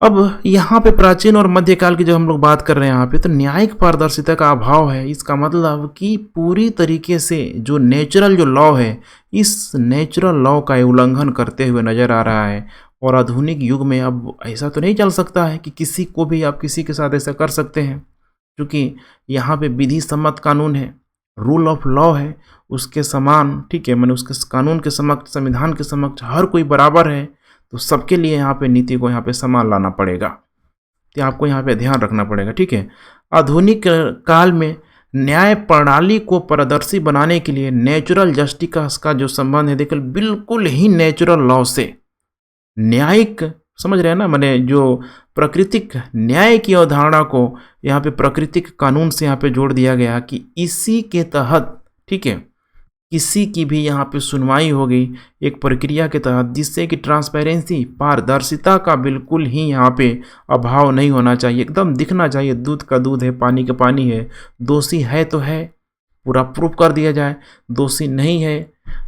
अब यहाँ पे प्राचीन और मध्यकाल की जब हम लोग बात कर रहे हैं यहाँ पे तो न्यायिक पारदर्शिता का अभाव है। इसका मतलब कि पूरी तरीके से जो नेचुरल जो लॉ है इस नेचुरल लॉ का उल्लंघन करते हुए नजर आ रहा है। और आधुनिक युग में अब ऐसा तो नहीं चल सकता है कि किसी को भी आप किसी के साथ ऐसा कर सकते हैं, क्योंकि यहाँ पे विधि सम्मत कानून है, रूल ऑफ लॉ है उसके समान, ठीक है, मैंने उसके कानून के समक्ष, संविधान के समक्ष हर कोई बराबर है, तो सबके लिए यहाँ पे नीति को यहाँ पे समान लाना पड़ेगा, तो आपको यहाँ पे ध्यान रखना पड़ेगा, ठीक है। आधुनिक काल में न्याय प्रणाली को पारदर्शी बनाने के लिए नेचुरल जस्टिस का जो संबंध है, देखिए बिल्कुल ही नेचुरल लॉ से, न्यायिक, समझ रहे हैं ना, मैंने जो प्राकृतिक न्याय की अवधारणा को यहाँ पे प्राकृतिक कानून से यहाँ पे जोड़ दिया गया कि इसी के तहत, ठीक है, किसी की भी यहाँ पे सुनवाई होगी एक प्रक्रिया के तहत, जिससे कि ट्रांसपेरेंसी, पारदर्शिता का बिल्कुल ही यहाँ पे अभाव नहीं होना चाहिए, एकदम दिखना चाहिए, दूध का दूध है, पानी का पानी है, दोषी है तो है, पूरा प्रूफ कर दिया जाए, दोषी नहीं है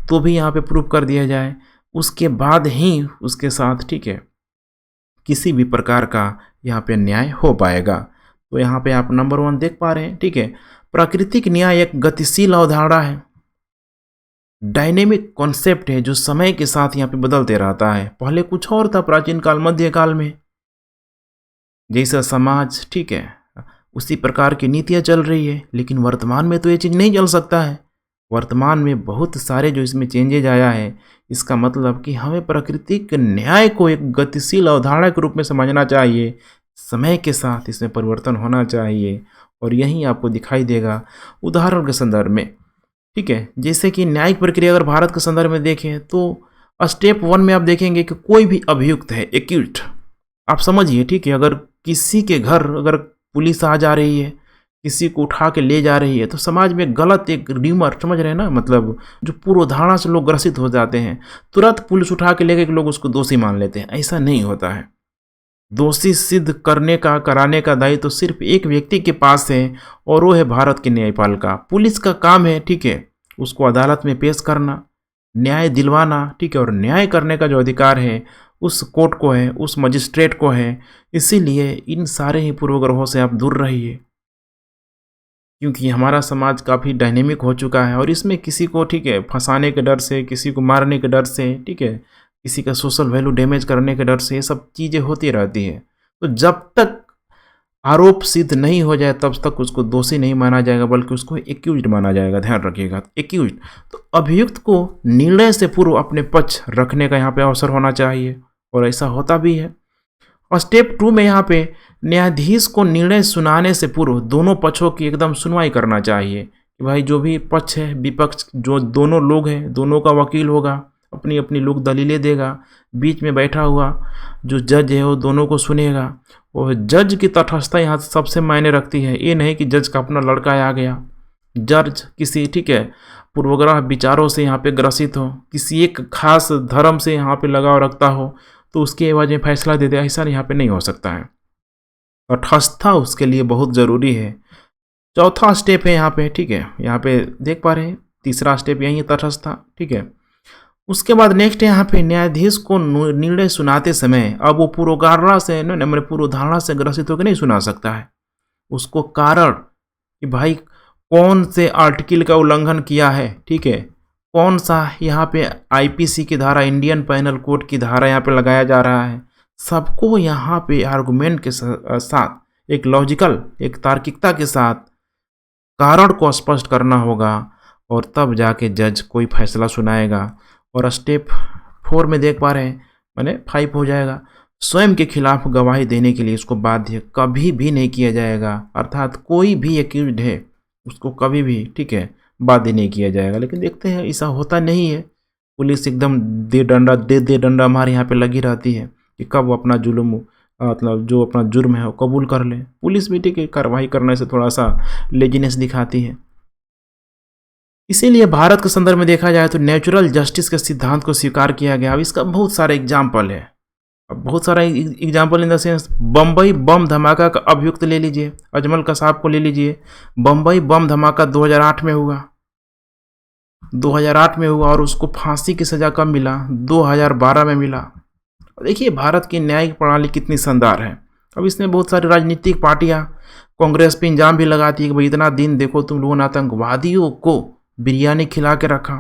तो भी यहाँ पे प्रूफ कर दिया जाए, उसके बाद ही उसके साथ, ठीक है, किसी भी प्रकार का यहाँ पे न्याय हो पाएगा। तो यहाँ पे आप नंबर 1 देख पा रहे हैं, ठीक है। प्राकृतिक न्याय एक गतिशील अवधारणा है, डायनेमिक कॉन्सेप्ट है जो समय के साथ यहाँ पे बदलते रहता है। पहले कुछ और था, प्राचीन काल, मध्य काल में जैसा समाज, ठीक है, उसी प्रकार की नीतियाँ चल रही है, लेकिन वर्तमान में तो ये चीज़ नहीं चल सकता है। वर्तमान में बहुत सारे जो इसमें चेंजेज आया है, इसका मतलब कि हमें प्राकृतिक न्याय को एक गतिशील अवधारणा के रूप में समझना चाहिए, समय के साथ इसमें परिवर्तन होना चाहिए, और यही आपको दिखाई देगा उदाहरण के संदर्भ में, ठीक है। जैसे कि न्यायिक प्रक्रिया अगर भारत के संदर्भ में देखें तो स्टेप 1 में आप देखेंगे कि कोई भी अभियुक्त है, एक्यूज्ड, आप समझिए, ठीक है, अगर किसी के घर अगर पुलिस आ जा रही है, किसी को उठा के ले जा रही है, तो समाज में गलत एक र्यूमर, समझ रहे हैं ना, मतलब जो पूर्वधारणा से लोग ग्रसित हो जाते हैं, तुरंत पुलिस उठा के लेके लोग उसको दोषी मान लेते हैं। ऐसा नहीं होता है। दोषी सिद्ध करने का, कराने का दायित्व तो सिर्फ एक व्यक्ति के पास है, और वो है भारत के न्यायपालिका। पुलिस का काम है, ठीक है, उसको अदालत में पेश करना, न्याय दिलवाना, ठीक है, और न्याय करने का जो अधिकार है उस कोर्ट को है, उस मजिस्ट्रेट को है। इसीलिए इन सारे ही पूर्वग्रहों से आप दूर रहिए, क्योंकि हमारा समाज काफ़ी डायनेमिक हो चुका है, और इसमें किसी को, ठीक है, फंसाने के डर से, किसी को मारने के डर से, ठीक है, किसी का सोशल वैल्यू डैमेज करने के डर से ये सब चीज़ें होती रहती है। तो जब तक आरोप सिद्ध नहीं हो जाए तब तक उसको दोषी नहीं माना जाएगा, बल्कि उसको एक्यूज्ड माना जाएगा। ध्यान रखिएगा, एक्यूज्ड। तो अभियुक्त को निर्णय से पूर्व अपने पक्ष रखने का यहाँ पे अवसर होना चाहिए, और ऐसा होता भी है। और स्टेप 2 में यहाँ पे न्यायाधीश को निर्णय सुनाने से पूर्व दोनों पक्षों की एकदम सुनवाई करना चाहिए कि भाई जो भी पक्ष है, विपक्ष, जो दोनों लोग हैं, दोनों का वकील होगा, अपनी अपनी लोग दलीलें देगा, बीच में बैठा हुआ जो जज है वो दोनों को सुनेगा, और जज की तटस्थता यहाँ सबसे मायने रखती है। ये नहीं कि जज का अपना लड़का आ गया, जज किसी, ठीक है, पूर्वग्रह विचारों से यहाँ पे ग्रसित हो, किसी एक खास धर्म से यहाँ पे लगाव रखता हो, तो उसके एवज में फैसला दे दे, ऐसा यहाँ पे नहीं हो सकता है। तटस्थता उसके लिए बहुत ज़रूरी है। चौथा स्टेप है यहाँ पे, ठीक है, यहाँ पे देख पा रहे हैं, तीसरा स्टेप यही है, तटस्थता, ठीक है। उसके बाद नेक्स्ट है यहाँ पे न्यायाधीश को निर्णय सुनाते समय अब वो पूर्वधारणा से, पूर्वधारणा से ग्रसित होकर नहीं सुना सकता है। उसको कारण कि भाई कौन से आर्टिकल का उल्लंघन किया है, ठीक है, कौन सा यहाँ पे आईपीसी की धारा, इंडियन पैनल कोड की धारा यहाँ पे लगाया जा रहा है, सबको यहाँ पे आर्गुमेंट के साथ, एक लॉजिकल, एक तार्किकता के साथ कारण को स्पष्ट करना होगा, और तब जाके जज कोई फैसला सुनाएगा। और स्टेप 4 में देख पा रहे हैं, मैंने 5 हो जाएगा, स्वयं के खिलाफ गवाही देने के लिए इसको बाध्य कभी भी नहीं किया जाएगा। अर्थात कोई भी एक्यूज्ड है उसको कभी भी, ठीक है, बाध्य नहीं किया जाएगा। लेकिन देखते हैं ऐसा होता नहीं है। पुलिस एकदम दे डंडा हमारे यहाँ पे लगी रहती है कि कब वो अपना जुल्म, मतलब जो अपना जुर्म है वो कबूल कर ले। पुलिस भी, ठीक है, कार्रवाई करने से थोड़ा सा लेजीनेस दिखाती है। इसीलिए भारत के संदर्भ में देखा जाए तो नेचुरल जस्टिस के सिद्धांत को स्वीकार किया गया। अब इसका बहुत सारे एग्जाम्पल है, अब बहुत सारा example in the sense, Bombay bomb धमाका का अभियुक्त ले लीजिए, अजमल कसाब को ले लीजिए। बम्बई बम धमाका 2008 में हुआ, 2008 में हुआ, और उसको फांसी की सज़ा कब मिला? 2012 में मिला। देखिए भारत की न्यायिक प्रणाली कितनी शानदार है। अब इसमें बहुत सारी राजनीतिक पार्टियां कांग्रेस पे इंजाम भी लगाती है कि भाई इतना दिन देखो तुम लोगों ने आतंकवादियों को बिरयानी खिला के रखा,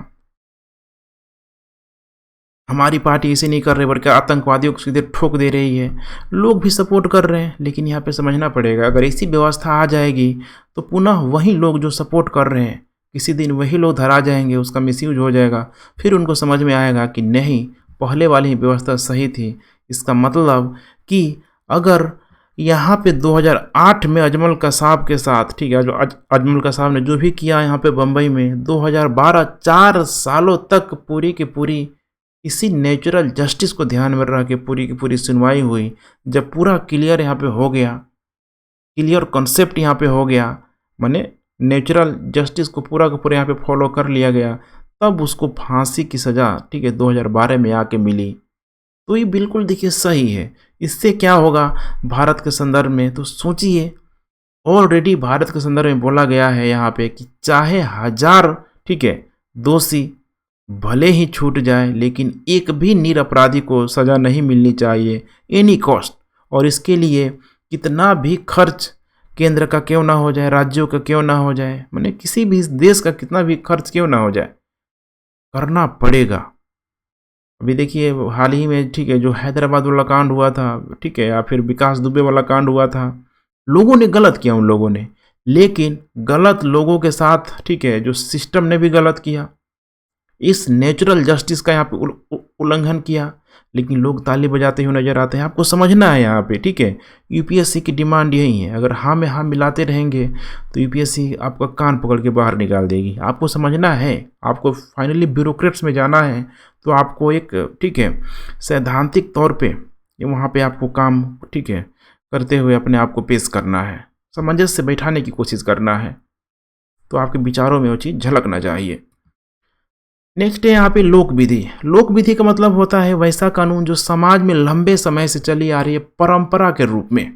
हमारी पार्टी इसे नहीं कर रही बल्कि आतंकवादियों को सीधे ठोक दे रही है। लोग भी सपोर्ट कर रहे हैं, लेकिन यहाँ पे समझना पड़ेगा, अगर ऐसी व्यवस्था आ जाएगी तो पुनः वही लोग जो सपोर्ट कर रहे हैं किसी दिन वही लोग धरा जाएंगे, उसका मिसयूज हो जाएगा, फिर उनको समझ में आएगा कि नहीं, पहले वाली ही व्यवस्था सही थी। इसका मतलब कि अगर यहाँ पे 2008 में अजमल कसाब के साथ, ठीक है, जो अजमल कसाब ने जो भी किया यहाँ पे बम्बई में, 2012 4 सालों तक पूरी की पूरी इसी नेचुरल जस्टिस को ध्यान में रख के पूरी की पूरी सुनवाई हुई। जब पूरा क्लियर यहाँ पे हो गया, क्लियर कॉन्सेप्ट यहाँ पे हो गया, माने नेचुरल जस्टिस को पूरा का पूरा यहाँ पे फॉलो कर लिया गया, तब उसको फांसी की सज़ा, ठीक है, 2012 में आके मिली। तो ये बिल्कुल देखिए सही है। इससे क्या होगा भारत के संदर्भ में, तो सोचिए, ऑलरेडी भारत के संदर्भ में बोला गया है यहाँ पे कि चाहे 1000, ठीक है, दोषी भले ही छूट जाए, लेकिन एक भी निरपराधी को सज़ा नहीं मिलनी चाहिए एनी कॉस्ट। और इसके लिए कितना भी खर्च केंद्र का क्यों ना हो जाए, राज्यों का क्यों ना हो जाए, माने किसी भी देश का कितना भी खर्च क्यों ना हो जाए, करना पड़ेगा। अभी देखिए हाल ही में, ठीक है, जो हैदराबाद वाला कांड हुआ था, ठीक है, या फिर विकास दुबे वाला कांड हुआ था, लोगों ने गलत किया, उन लोगों ने, लेकिन गलत लोगों के साथ, ठीक है, जो सिस्टम ने भी गलत किया, इस नेचुरल जस्टिस का यहाँ पे उल्लंघन किया, लेकिन लोग ताली बजाते हुए नजर आते हैं। आपको समझना है यहाँ पे, ठीक है, यूपीएससी की डिमांड यही है। अगर हाँ में हाँ मिलाते रहेंगे तो यूपीएससी आपका कान पकड़ के बाहर निकाल देगी। आपको समझना है, आपको फाइनली ब्यूरोक्रेट्स में जाना है, तो आपको एक, ठीक है, सैद्धांतिक तौर पे वहाँ पे आपको काम, ठीक है, करते हुए अपने आप को पेश करना है, सामंजस्य से बैठाने की कोशिश करना है, तो आपके विचारों में वो चीज़ झलकना चाहिए। नेक्स्ट है यहाँ पे लोक विधि। लोक विधि का मतलब होता है वैसा कानून जो समाज में लंबे समय से चली आ रही है, परंपरा के रूप में।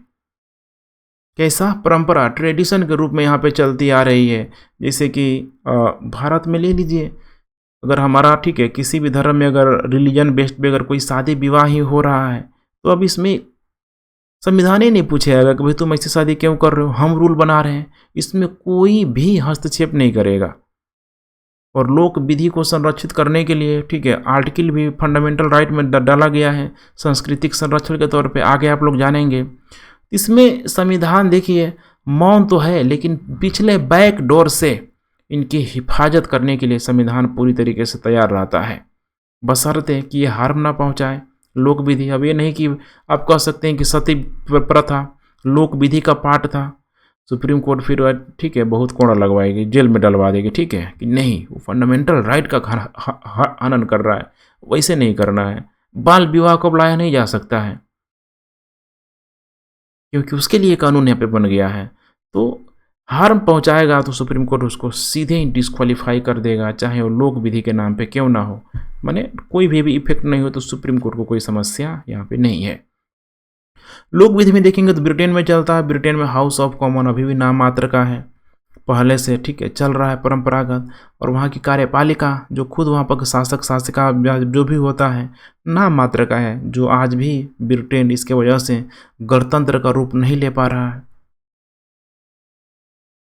कैसा परंपरा, ट्रेडिशन के रूप में यहाँ पे चलती आ रही है। जैसे कि भारत में ले लीजिए, अगर हमारा, ठीक है, किसी भी धर्म में अगर रिलीजन बेस्ड पे अगर कोई शादी विवाह ही हो रहा है, तो अब इसमें संविधान ही नहीं पूछेगा कि भाई तुम ऐसी शादी क्यों कर रहे हो, हम रूल बना रहे हैं। इसमें कोई भी हस्तक्षेप नहीं करेगा। और लोक विधि को संरक्षित करने के लिए, ठीक है, आर्टिकल भी फंडामेंटल राइट में डाला गया है सांस्कृतिक संरक्षण के तौर पे, आगे आप लोग जानेंगे। इसमें संविधान देखिए मौन तो है, लेकिन पिछले बैक डोर से इनकी हिफाजत करने के लिए संविधान पूरी तरीके से तैयार रहता है, बशर्ते कि ये हार्म ना पहुंचाए। लोक विधि, अब ये नहीं कि आप कह सकते हैं कि सती प्रथा लोक विधि का पार्ट था, सुप्रीम कोर्ट फिर, ठीक है, बहुत कोड़ा लगवाएगी, जेल में डलवा देगी, ठीक है, कि नहीं, वो फंडामेंटल राइट का हनन कर रहा है, वैसे नहीं करना है। बाल विवाह को बुलाया नहीं जा सकता है, क्योंकि उसके लिए कानून यहाँ पे बन गया है। तो हार्म पहुंचाएगा तो सुप्रीम कोर्ट उसको सीधे ही डिस्क्वालीफाई कर देगा, चाहे वो लोक विधि के नाम पे क्यों ना हो। माने कोई भी इफेक्ट नहीं हो तो सुप्रीम कोर्ट को कोई समस्या यहाँ पे नहीं है। लोक विधि में देखेंगे तो ब्रिटेन में चलता है। ब्रिटेन में हाउस ऑफ कॉमन अभी भी नाम मात्र का है, पहले से, ठीक है, चल रहा है परंपरागत। और वहाँ की कार्यपालिका जो खुद वहाँ पर शासक शासिका जो भी होता है, नाम मात्र का है, जो आज भी ब्रिटेन इसके वजह से गणतंत्र का रूप नहीं ले पा रहा है।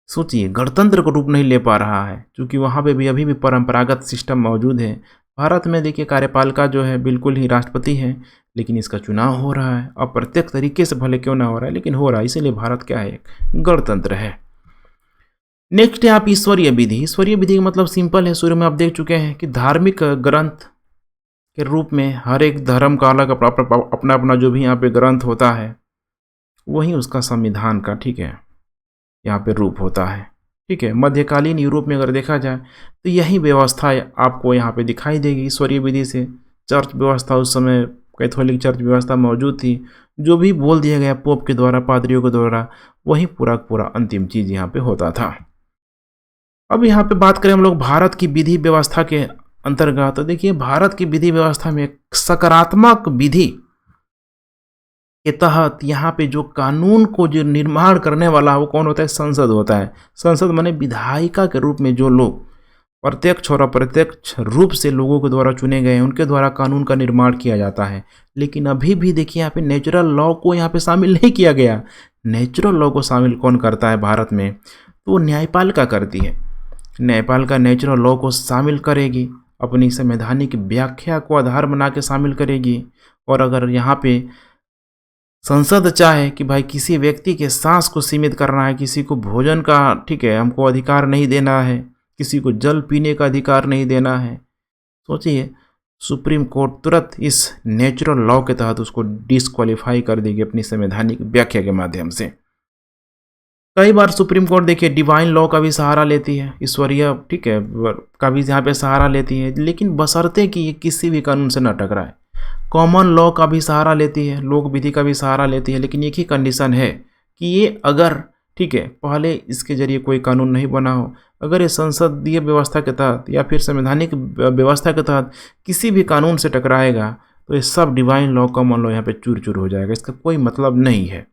सोचिए, गणतंत्र का रूप नहीं ले पा रहा है, क्योंकि वहाँ पे भी अभी भी परंपरागत सिस्टम मौजूद है। भारत में देखिए कार्यपालिका जो है बिल्कुल ही राष्ट्रपति है, लेकिन इसका चुनाव हो रहा है, अप्रत्यक्ष तरीके से भले क्यों ना हो रहा है, लेकिन हो रहा है, इसीलिए भारत क्या है, एक गणतंत्र है। नेक्स्ट है आप ईश्वरीय विधि। ईश्वरीय विधि का मतलब सिंपल है, शुरू में आप देख चुके हैं कि धार्मिक ग्रंथ के रूप में हर एक धर्म का अलग अपना अपना जो भी यहाँ पे ग्रंथ होता है, वही उसका संविधान का, ठीक है, यहाँ पे रूप होता है। ठीक है, मध्यकालीन यूरोप में अगर देखा जाए तो यही व्यवस्था आपको यहाँ पे दिखाई देगी ईश्वरीय विधि से। चर्च व्यवस्था उस समय कैथोलिक चर्च व्यवस्था मौजूद थी, जो भी बोल दिया गया पोप के द्वारा, पादरियों के द्वारा, वही पूरा पूरा अंतिम चीज यहाँ पे होता था। अब यहाँ पे बात करें हम लोग भारत की विधि व्यवस्था के अंतर्गत, तो देखिए भारत की विधि व्यवस्था में सकारात्मक विधि के तहत यहाँ पे जो कानून को जो निर्माण करने वाला वो कौन होता है, संसद होता है। संसद माने विधायिका के रूप में जो लोग प्रत्यक्ष और अप्रत्यक्ष रूप से लोगों के द्वारा चुने गए हैं, उनके द्वारा कानून का निर्माण किया जाता है। लेकिन अभी भी देखिए यहाँ पे नेचुरल लॉ को यहाँ पे शामिल नहीं किया गया। नेचुरल लॉ को शामिल कौन करता है भारत में, तो वो न्यायपालिका करती है। न्यायपालिका नेचुरल लॉ को शामिल करेगी, अपनी संवैधानिक व्याख्या को आधार बना के शामिल करेगी। और अगर यहाँ पे संसद चाहे कि भाई किसी व्यक्ति के सांस को सीमित करना है, किसी को भोजन का, ठीक है, हमको अधिकार नहीं देना है, किसी को जल पीने का अधिकार नहीं देना है। सोचिए, सुप्रीम कोर्ट तुरंत इस नेचुरल लॉ के तहत उसको डिस्क्वालीफाई कर देगी अपनी संवैधानिक व्याख्या के माध्यम से। कई बार सुप्रीम कोर्ट देखिए डिवाइन लॉ का भी सहारा लेती है, ईश्वरीय ठीक है का भी यहाँ पे सहारा लेती है, लेकिन बशर्ते कि ये किसी भी कानून से न टकराए। कॉमन लॉ का भी सहारा लेती है, लोक विधि का भी सहारा लेती है, लेकिन एक ही कंडीशन है कि ये अगर ठीक है पहले इसके जरिए कोई कानून नहीं बना हो, अगर ये संसदीय व्यवस्था के तहत या फिर संवैधानिक व्यवस्था के तहत किसी भी कानून से टकराएगा तो ये सब डिवाइन लॉ कॉमन लॉ यहाँ पे चूर चूर हो जाएगा, इसका कोई मतलब नहीं है।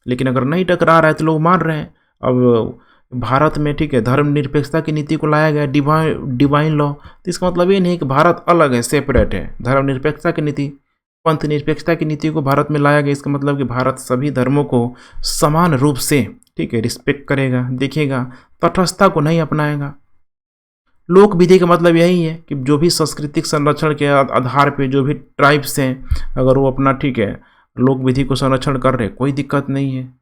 लेकिन अगर नहीं टकरा रहा है तो लोग मान रहे हैं। अब भारत में ठीक है धर्मनिरपेक्षता की नीति को लाया गया डिवाइन लॉ, तो इसका मतलब ये नहीं कि भारत अलग है, सेपरेट है। धर्मनिरपेक्षता की नीति, पंथ निरपेक्षता की नीति को भारत में लाया गया, इसका मतलब कि भारत सभी धर्मों को समान रूप से ठीक है रिस्पेक्ट करेगा, देखेगा, तटस्थता को नहीं अपनाएगा। लोक विधि का मतलब यही है कि जो भी सांस्कृतिक संरक्षण के आधार पे जो भी ट्राइब्स हैं, अगर वो अपना ठीक है लोक विधि को संरक्षण कर रहे, कोई दिक्कत नहीं है।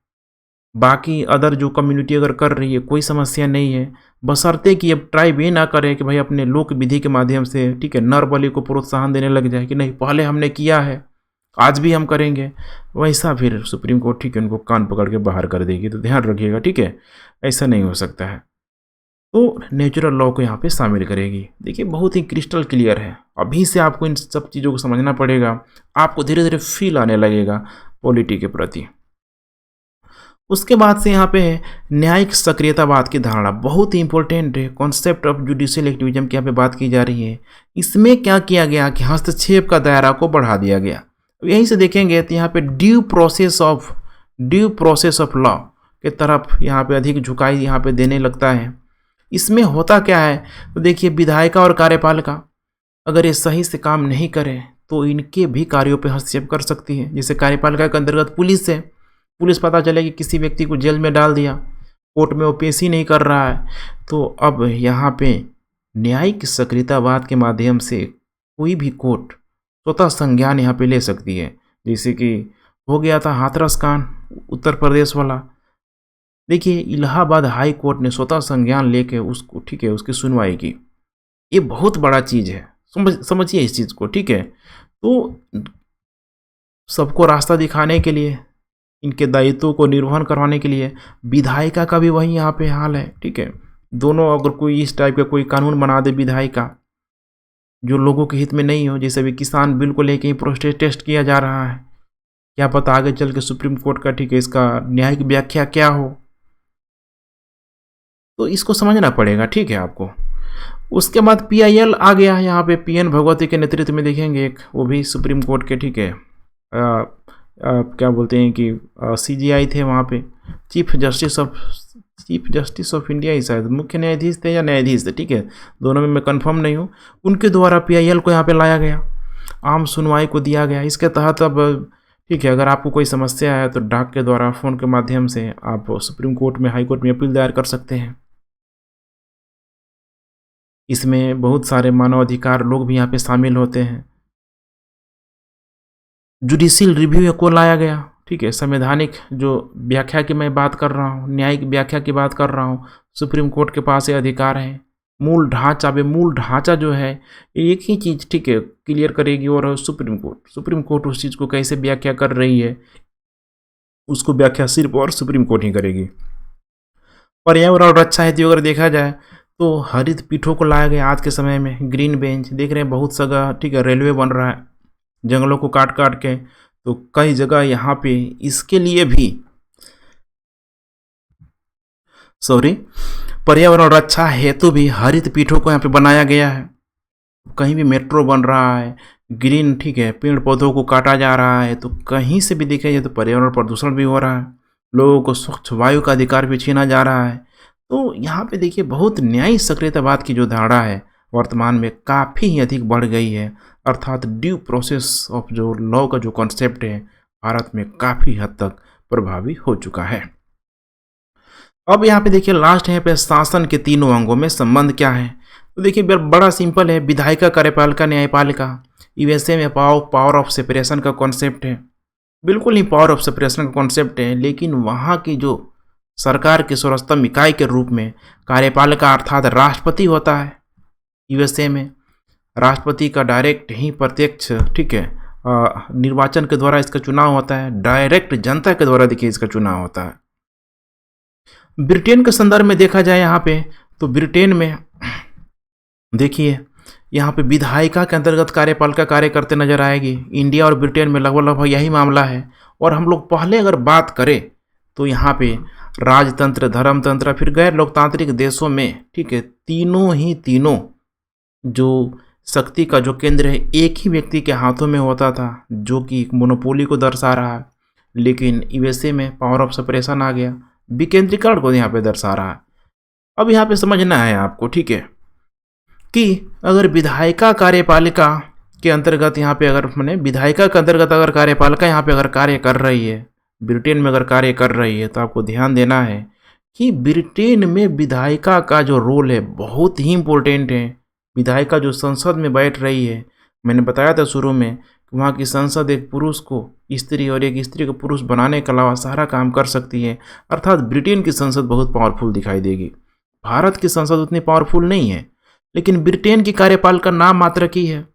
बाकी अदर जो कम्युनिटी अगर कर रही है कोई समस्या नहीं है, बशर्ते कि अब ट्राइब ये ना करे कि भाई अपने लोक विधि के माध्यम से ठीक है नर बलि को प्रोत्साहन देने लग जाए कि नहीं पहले हमने किया है आज भी हम करेंगे, वैसा फिर सुप्रीम कोर्ट ठीक है उनको कान पकड़ के बाहर कर देगी। तो ध्यान रखिएगा, ठीक है, ऐसा नहीं हो सकता है। तो नेचुरल लॉ को यहाँ पे शामिल करेगी। देखिए बहुत ही क्रिस्टल क्लियर है, अभी से आपको इन सब चीज़ों को समझना पड़ेगा, आपको धीरे धीरे फील आने लगेगा पॉलिटी के प्रति। उसके बाद से यहाँ पे न्यायिक सक्रियतावाद की धारणा बहुत ही इंपॉर्टेंट है, कॉन्सेप्ट ऑफ जुडिशियल एक्टिविज्म की यहाँ पे बात की जा रही है। इसमें क्या किया गया कि हस्तक्षेप का दायरा को बढ़ा दिया गया। यहीं से देखेंगे तो यहाँ पे ड्यू प्रोसेस ऑफ लॉ के तरफ यहाँ पे अधिक झुकाई यहाँ पे देने लगता है। इसमें होता क्या है तो देखिए विधायिका और कार्यपालिका अगर ये सही से काम नहीं करे तो इनके भी कार्यों पे हस्तक्षेप कर सकती है। जैसे कार्यपालिका के अंतर्गत पुलिस है, पुलिस पता चले कि किसी व्यक्ति को जेल में डाल दिया, कोर्ट में वो पेश ही नहीं कर रहा है, तो अब यहाँ पे न्यायिक सक्रियतावाद के माध्यम से कोई भी कोर्ट स्वतः संज्ञान यहाँ पे ले सकती है। जैसे कि हो गया था हाथरस कांड उत्तर प्रदेश वाला, देखिए इलाहाबाद हाई कोर्ट ने स्वतः संज्ञान लेके उसको ठीक है उसकी सुनवाई की। ये बहुत बड़ा चीज़ है, समझिए इस चीज़ को, ठीक है। तो सबको रास्ता दिखाने के लिए, इनके दायित्वों को निर्वहन करवाने के लिए विधायिका का भी वही यहाँ पे हाल है, ठीक है। दोनों अगर कोई इस टाइप का कोई कानून बना दे विधायिका जो लोगों के हित में नहीं हो, जैसे अभी किसान बिल को लेके ही प्रोटेस्ट किया जा रहा है, क्या पता आगे चल के सुप्रीम कोर्ट का ठीक है इसका न्यायिक व्याख्या क्या हो, तो इसको समझना पड़ेगा, ठीक है आपको। उसके बाद PIL आ गया यहाँ पे, PN भगवती के नेतृत्व में देखेंगे एक, वो भी सुप्रीम कोर्ट के ठीक है क्या बोलते हैं कि CGI थे वहाँ पे, चीफ जस्टिस ऑफ इंडिया ही शायद मुख्य न्यायाधीश थे या न्यायाधीश थे, ठीक है, दोनों में मैं कंफर्म नहीं हूँ। उनके द्वारा PIL को यहाँ पे लाया गया, आम सुनवाई को दिया गया। इसके तहत अब ठीक है अगर आपको कोई समस्या है तो डाक के द्वारा फ़ोन के माध्यम से आप सुप्रीम कोर्ट में, हाई कोर्ट में अपील दायर कर सकते हैं। इसमें बहुत सारे मानवाधिकार लोग भी यहाँ पे शामिल होते हैं। जुडिशियल रिव्यू को लाया गया, ठीक है, संवैधानिक जो व्याख्या की मैं बात कर रहा हूँ, न्यायिक व्याख्या की बात कर रहा हूँ, सुप्रीम कोर्ट के पास ये अधिकार है। मूल ढांचा जो है एक ही चीज़ ठीक है क्लियर करेगी, और सुप्रीम कोर्ट उस चीज़ को कैसे व्याख्या कर रही है उसको व्याख्या सिर्फ और सुप्रीम कोर्ट ही करेगी। पर्यावरण और रक्षा हेतु अगर देखा जाए तो हरित पीठों को लाया गया आज के समय में, ग्रीन बेंच देख रहे हैं बहुत जगह, ठीक है, रेलवे बन रहा है जंगलों को काट काट के, तो कई जगह यहाँ पे इसके लिए भी पर्यावरण रक्षा हेतु भी हरित पीठों को यहाँ पे बनाया गया है। कहीं भी मेट्रो बन रहा है, ग्रीन ठीक है पेड़ पौधों को काटा जा रहा है, तो कहीं से भी देखा जाए तो पर्यावरण प्रदूषण भी हो रहा है, लोगों को स्वच्छ वायु का अधिकार भी छीना जा रहा है। तो यहाँ पे देखिए बहुत न्यायिक सक्रियतावाद की जो धारणा है वर्तमान में काफ़ी ही अधिक बढ़ गई है, अर्थात ड्यू प्रोसेस ऑफ जो लॉ का जो कॉन्सेप्ट है भारत में काफ़ी हद तक प्रभावी हो चुका है। अब यहाँ पे देखिए लास्ट है पे शासन के तीनों अंगों में संबंध क्या है, तो देखिए बड़ा सिंपल है, विधायिका, कार्यपालिका, न्यायपालिका। USA में पावर ऑफ सेपरेशन का कॉन्सेप्ट है, बिल्कुल ही पावर ऑफ सेपरेशन का कॉन्सेप्ट है, लेकिन वहाँ की जो सरकार की सर्वोच्चतम इकाई के रूप में कार्यपालिका अर्थात राष्ट्रपति होता है। यूएसए में राष्ट्रपति का डायरेक्ट ही प्रत्यक्ष ठीक है निर्वाचन के द्वारा इसका चुनाव होता है, डायरेक्ट जनता के द्वारा देखिए इसका चुनाव होता है। ब्रिटेन के संदर्भ में देखा जाए यहाँ पे तो ब्रिटेन में देखिए यहाँ पे विधायिका के अंतर्गत कार्यपालिका कार्य करते नजर आएगी। इंडिया और ब्रिटेन में लगभग लगभग यही मामला है। और हम लोग पहले अगर बात करें तो यहाँ पे राजतंत्र, धर्मतंत्र, फिर गैर लोकतांत्रिक देशों में ठीक है तीनों जो शक्ति का जो केंद्र है एक ही व्यक्ति के हाथों में होता था, जो कि एक मोनोपोली को दर्शा रहा है। लेकिन यूएसए में पावर ऑफ सेपरेशन आ गया, विकेंद्रीकरण को यहाँ पे दर्शा रहा है। अब यहाँ पे समझना है आपको ठीक है कि अगर विधायिका कार्यपालिका के अंतर्गत यहाँ पे अगर मैंने विधायिका के अंतर्गत अगर कार्यपालिका यहाँ पे अगर कार्य कर रही है, ब्रिटेन में अगर कार्य कर रही है, तो आपको ध्यान देना है कि ब्रिटेन में विधायिका का जो रोल है बहुत ही इम्पोर्टेंट है। विधायिका जो संसद में बैठ रही है, मैंने बताया था शुरू में कि वहाँ की संसद एक पुरुष को स्त्री और एक स्त्री को पुरुष बनाने के अलावा सारा काम कर सकती है। अर्थात ब्रिटेन की संसद बहुत पावरफुल दिखाई देगी। भारत की संसद उतनी पावरफुल नहीं है, लेकिन ब्रिटेन की कार्यपालिका नाम मात्र की है,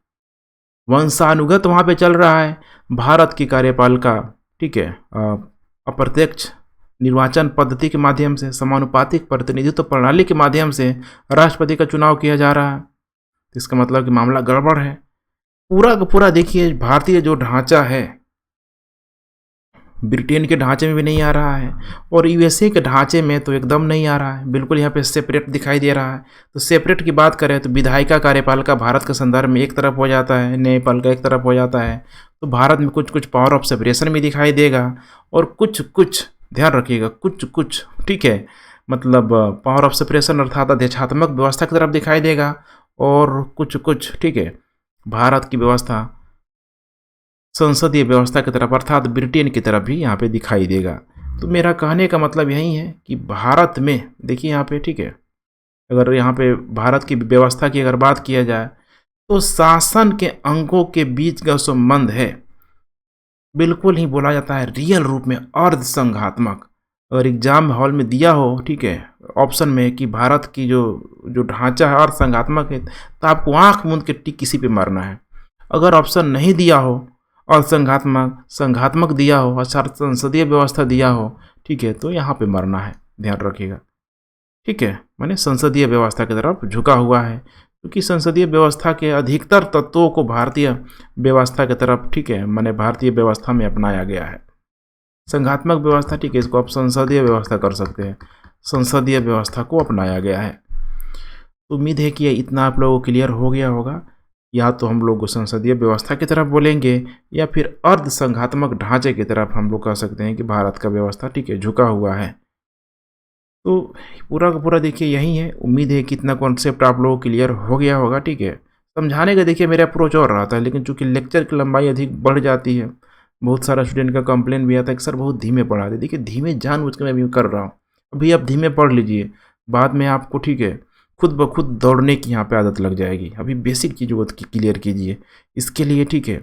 वंशानुगत वहाँ पे चल रहा है। भारत की कार्यपालिका ठीक है अप्रत्यक्ष निर्वाचन पद्धति के माध्यम से, समानुपातिक प्रतिनिधित्व प्रणाली के माध्यम से राष्ट्रपति का चुनाव किया जा रहा है। इसका मतलब कि मामला गड़बड़ है। पूरा का पूरा देखिए भारतीय जो ढांचा है ब्रिटेन के ढांचे में भी नहीं आ रहा है और यूएसए के ढांचे में तो एकदम नहीं आ रहा है, बिल्कुल यहाँ पे सेपरेट दिखाई दे रहा है। तो सेपरेट की बात करें तो विधायिका कार्यपालिका भारत के संदर्भ में एक तरफ हो जाता है, न्यायपालिका एक तरफ हो जाता है। तो भारत में कुछ कुछ पावर ऑफ सेपरेशन भी दिखाई देगा और कुछ कुछ ध्यान रखिएगा कुछ कुछ ठीक है मतलब पावर ऑफ सेपरेशन अर्थात अध्यक्षात्मक व्यवस्था की तरफ दिखाई देगा और कुछ कुछ ठीक है भारत की व्यवस्था संसदीय व्यवस्था की तरफ अर्थात ब्रिटेन की तरफ भी यहाँ पे दिखाई देगा। तो मेरा कहने का मतलब यही है कि भारत में देखिए यहाँ पे ठीक है अगर यहाँ पे भारत की व्यवस्था की अगर बात किया जाए तो शासन के अंगों के बीच का संबंध है बिल्कुल ही बोला जाता है रियल रूप में अर्ध संघात्मक। अगर एग्जाम हॉल में दिया हो ठीक है ऑप्शन में कि भारत की जो ढांचा है अर्ध संघात्मक है, तो आपको आंख मूंद के टिक किसी पे मारना है। अगर ऑप्शन नहीं दिया हो और संघात्मक दिया हो और संसदीय व्यवस्था दिया हो ठीक है तो यहाँ पे मरना है, ध्यान रखिएगा ठीक है। माने संसदीय व्यवस्था की तरफ झुका हुआ है क्योंकि संसदीय व्यवस्था के अधिकतर तत्वों को भारतीय व्यवस्था की तरफ ठीक है माने भारतीय व्यवस्था में अपनाया गया है। संघात्मक व्यवस्था ठीक है इसको आप संसदीय व्यवस्था कर सकते हैं, संसदीय व्यवस्था को अपनाया गया है। तो उम्मीद है कि इतना आप लोगों को क्लियर हो गया होगा। या तो हम लोग संसदीय व्यवस्था की तरफ बोलेंगे या फिर अर्ध संघात्मक ढांचे की तरफ हम लोग कह सकते हैं कि भारत का व्यवस्था ठीक है झुका हुआ है। तो पूरा का पूरा देखिए यही है। उम्मीद है कि इतना कॉन्सेप्ट आप लोगों को क्लियर हो गया होगा ठीक है। समझाने का देखिए मेरा अप्रोच और रहा था, लेकिन चूंकि लेक्चर की लंबाई अधिक बढ़ जाती है, बहुत सारा स्टूडेंट का कंप्लेन भी आता है कि सर बहुत धीमे पढ़ाते। देखिए धीमे जानबूझ के मैं भी कर रहा हूँ। अभी आप धीमे पढ़ लीजिए, बाद में आपको ठीक है खुद ब खुद दौड़ने की यहाँ पे आदत लग जाएगी। अभी बेसिक चीज़ों को क्लियर कीजिए, इसके लिए ठीक है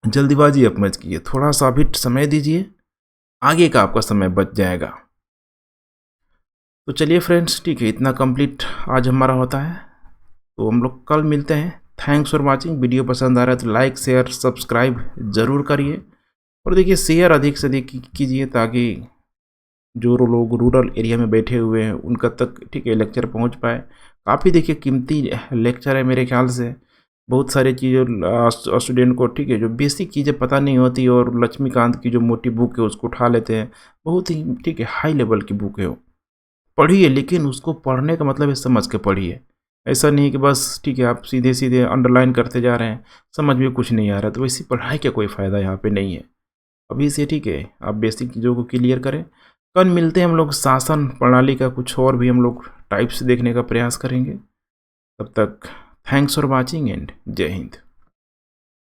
जल्दीबाजी आप मत कीजिए, थोड़ा सा भी समय दीजिए, आगे का आपका समय बच जाएगा। तो चलिए फ्रेंड्स ठीक है इतना कंप्लीट आज हमारा होता है। तो हम लोग कल मिलते हैं। Thanks for watching. वीडियो पसंद आ रहा है तो लाइक शेयर सब्सक्राइब ज़रूर करिए और देखिए शेयर अधिक से अधिक कीजिए ताकि जो लोग रूरल एरिया में बैठे हुए हैं उनका तक ठीक है लेक्चर पहुंच पाए। काफ़ी देखिए कीमती लेक्चर है मेरे ख्याल से। बहुत सारी चीज़ें स्टूडेंट को ठीक है जो बेसिक चीज़ें पता नहीं होती और लक्ष्मीकांत की जो मोटी बुक है उसको उठा लेते हैं। बहुत ही ठीक है हाई लेवल की बुक है वो, पढ़िए, लेकिन उसको पढ़ने का मतलब है समझ के पढ़िए। ऐसा नहीं कि बस ठीक है आप सीधे सीधे अंडरलाइन करते जा रहे हैं, समझ में कुछ नहीं आ रहा, तो वैसी पढ़ाई का कोई फ़ायदा यहाँ पे नहीं है। अभी से ठीक है आप बेसिक चीज़ों को क्लियर करें। कल मिलते हैं हम लोग शासन प्रणाली का कुछ और भी हम लोग टाइप्स देखने का प्रयास करेंगे। तब तक थैंक्स फॉर वाचिंग एंड जय हिंद।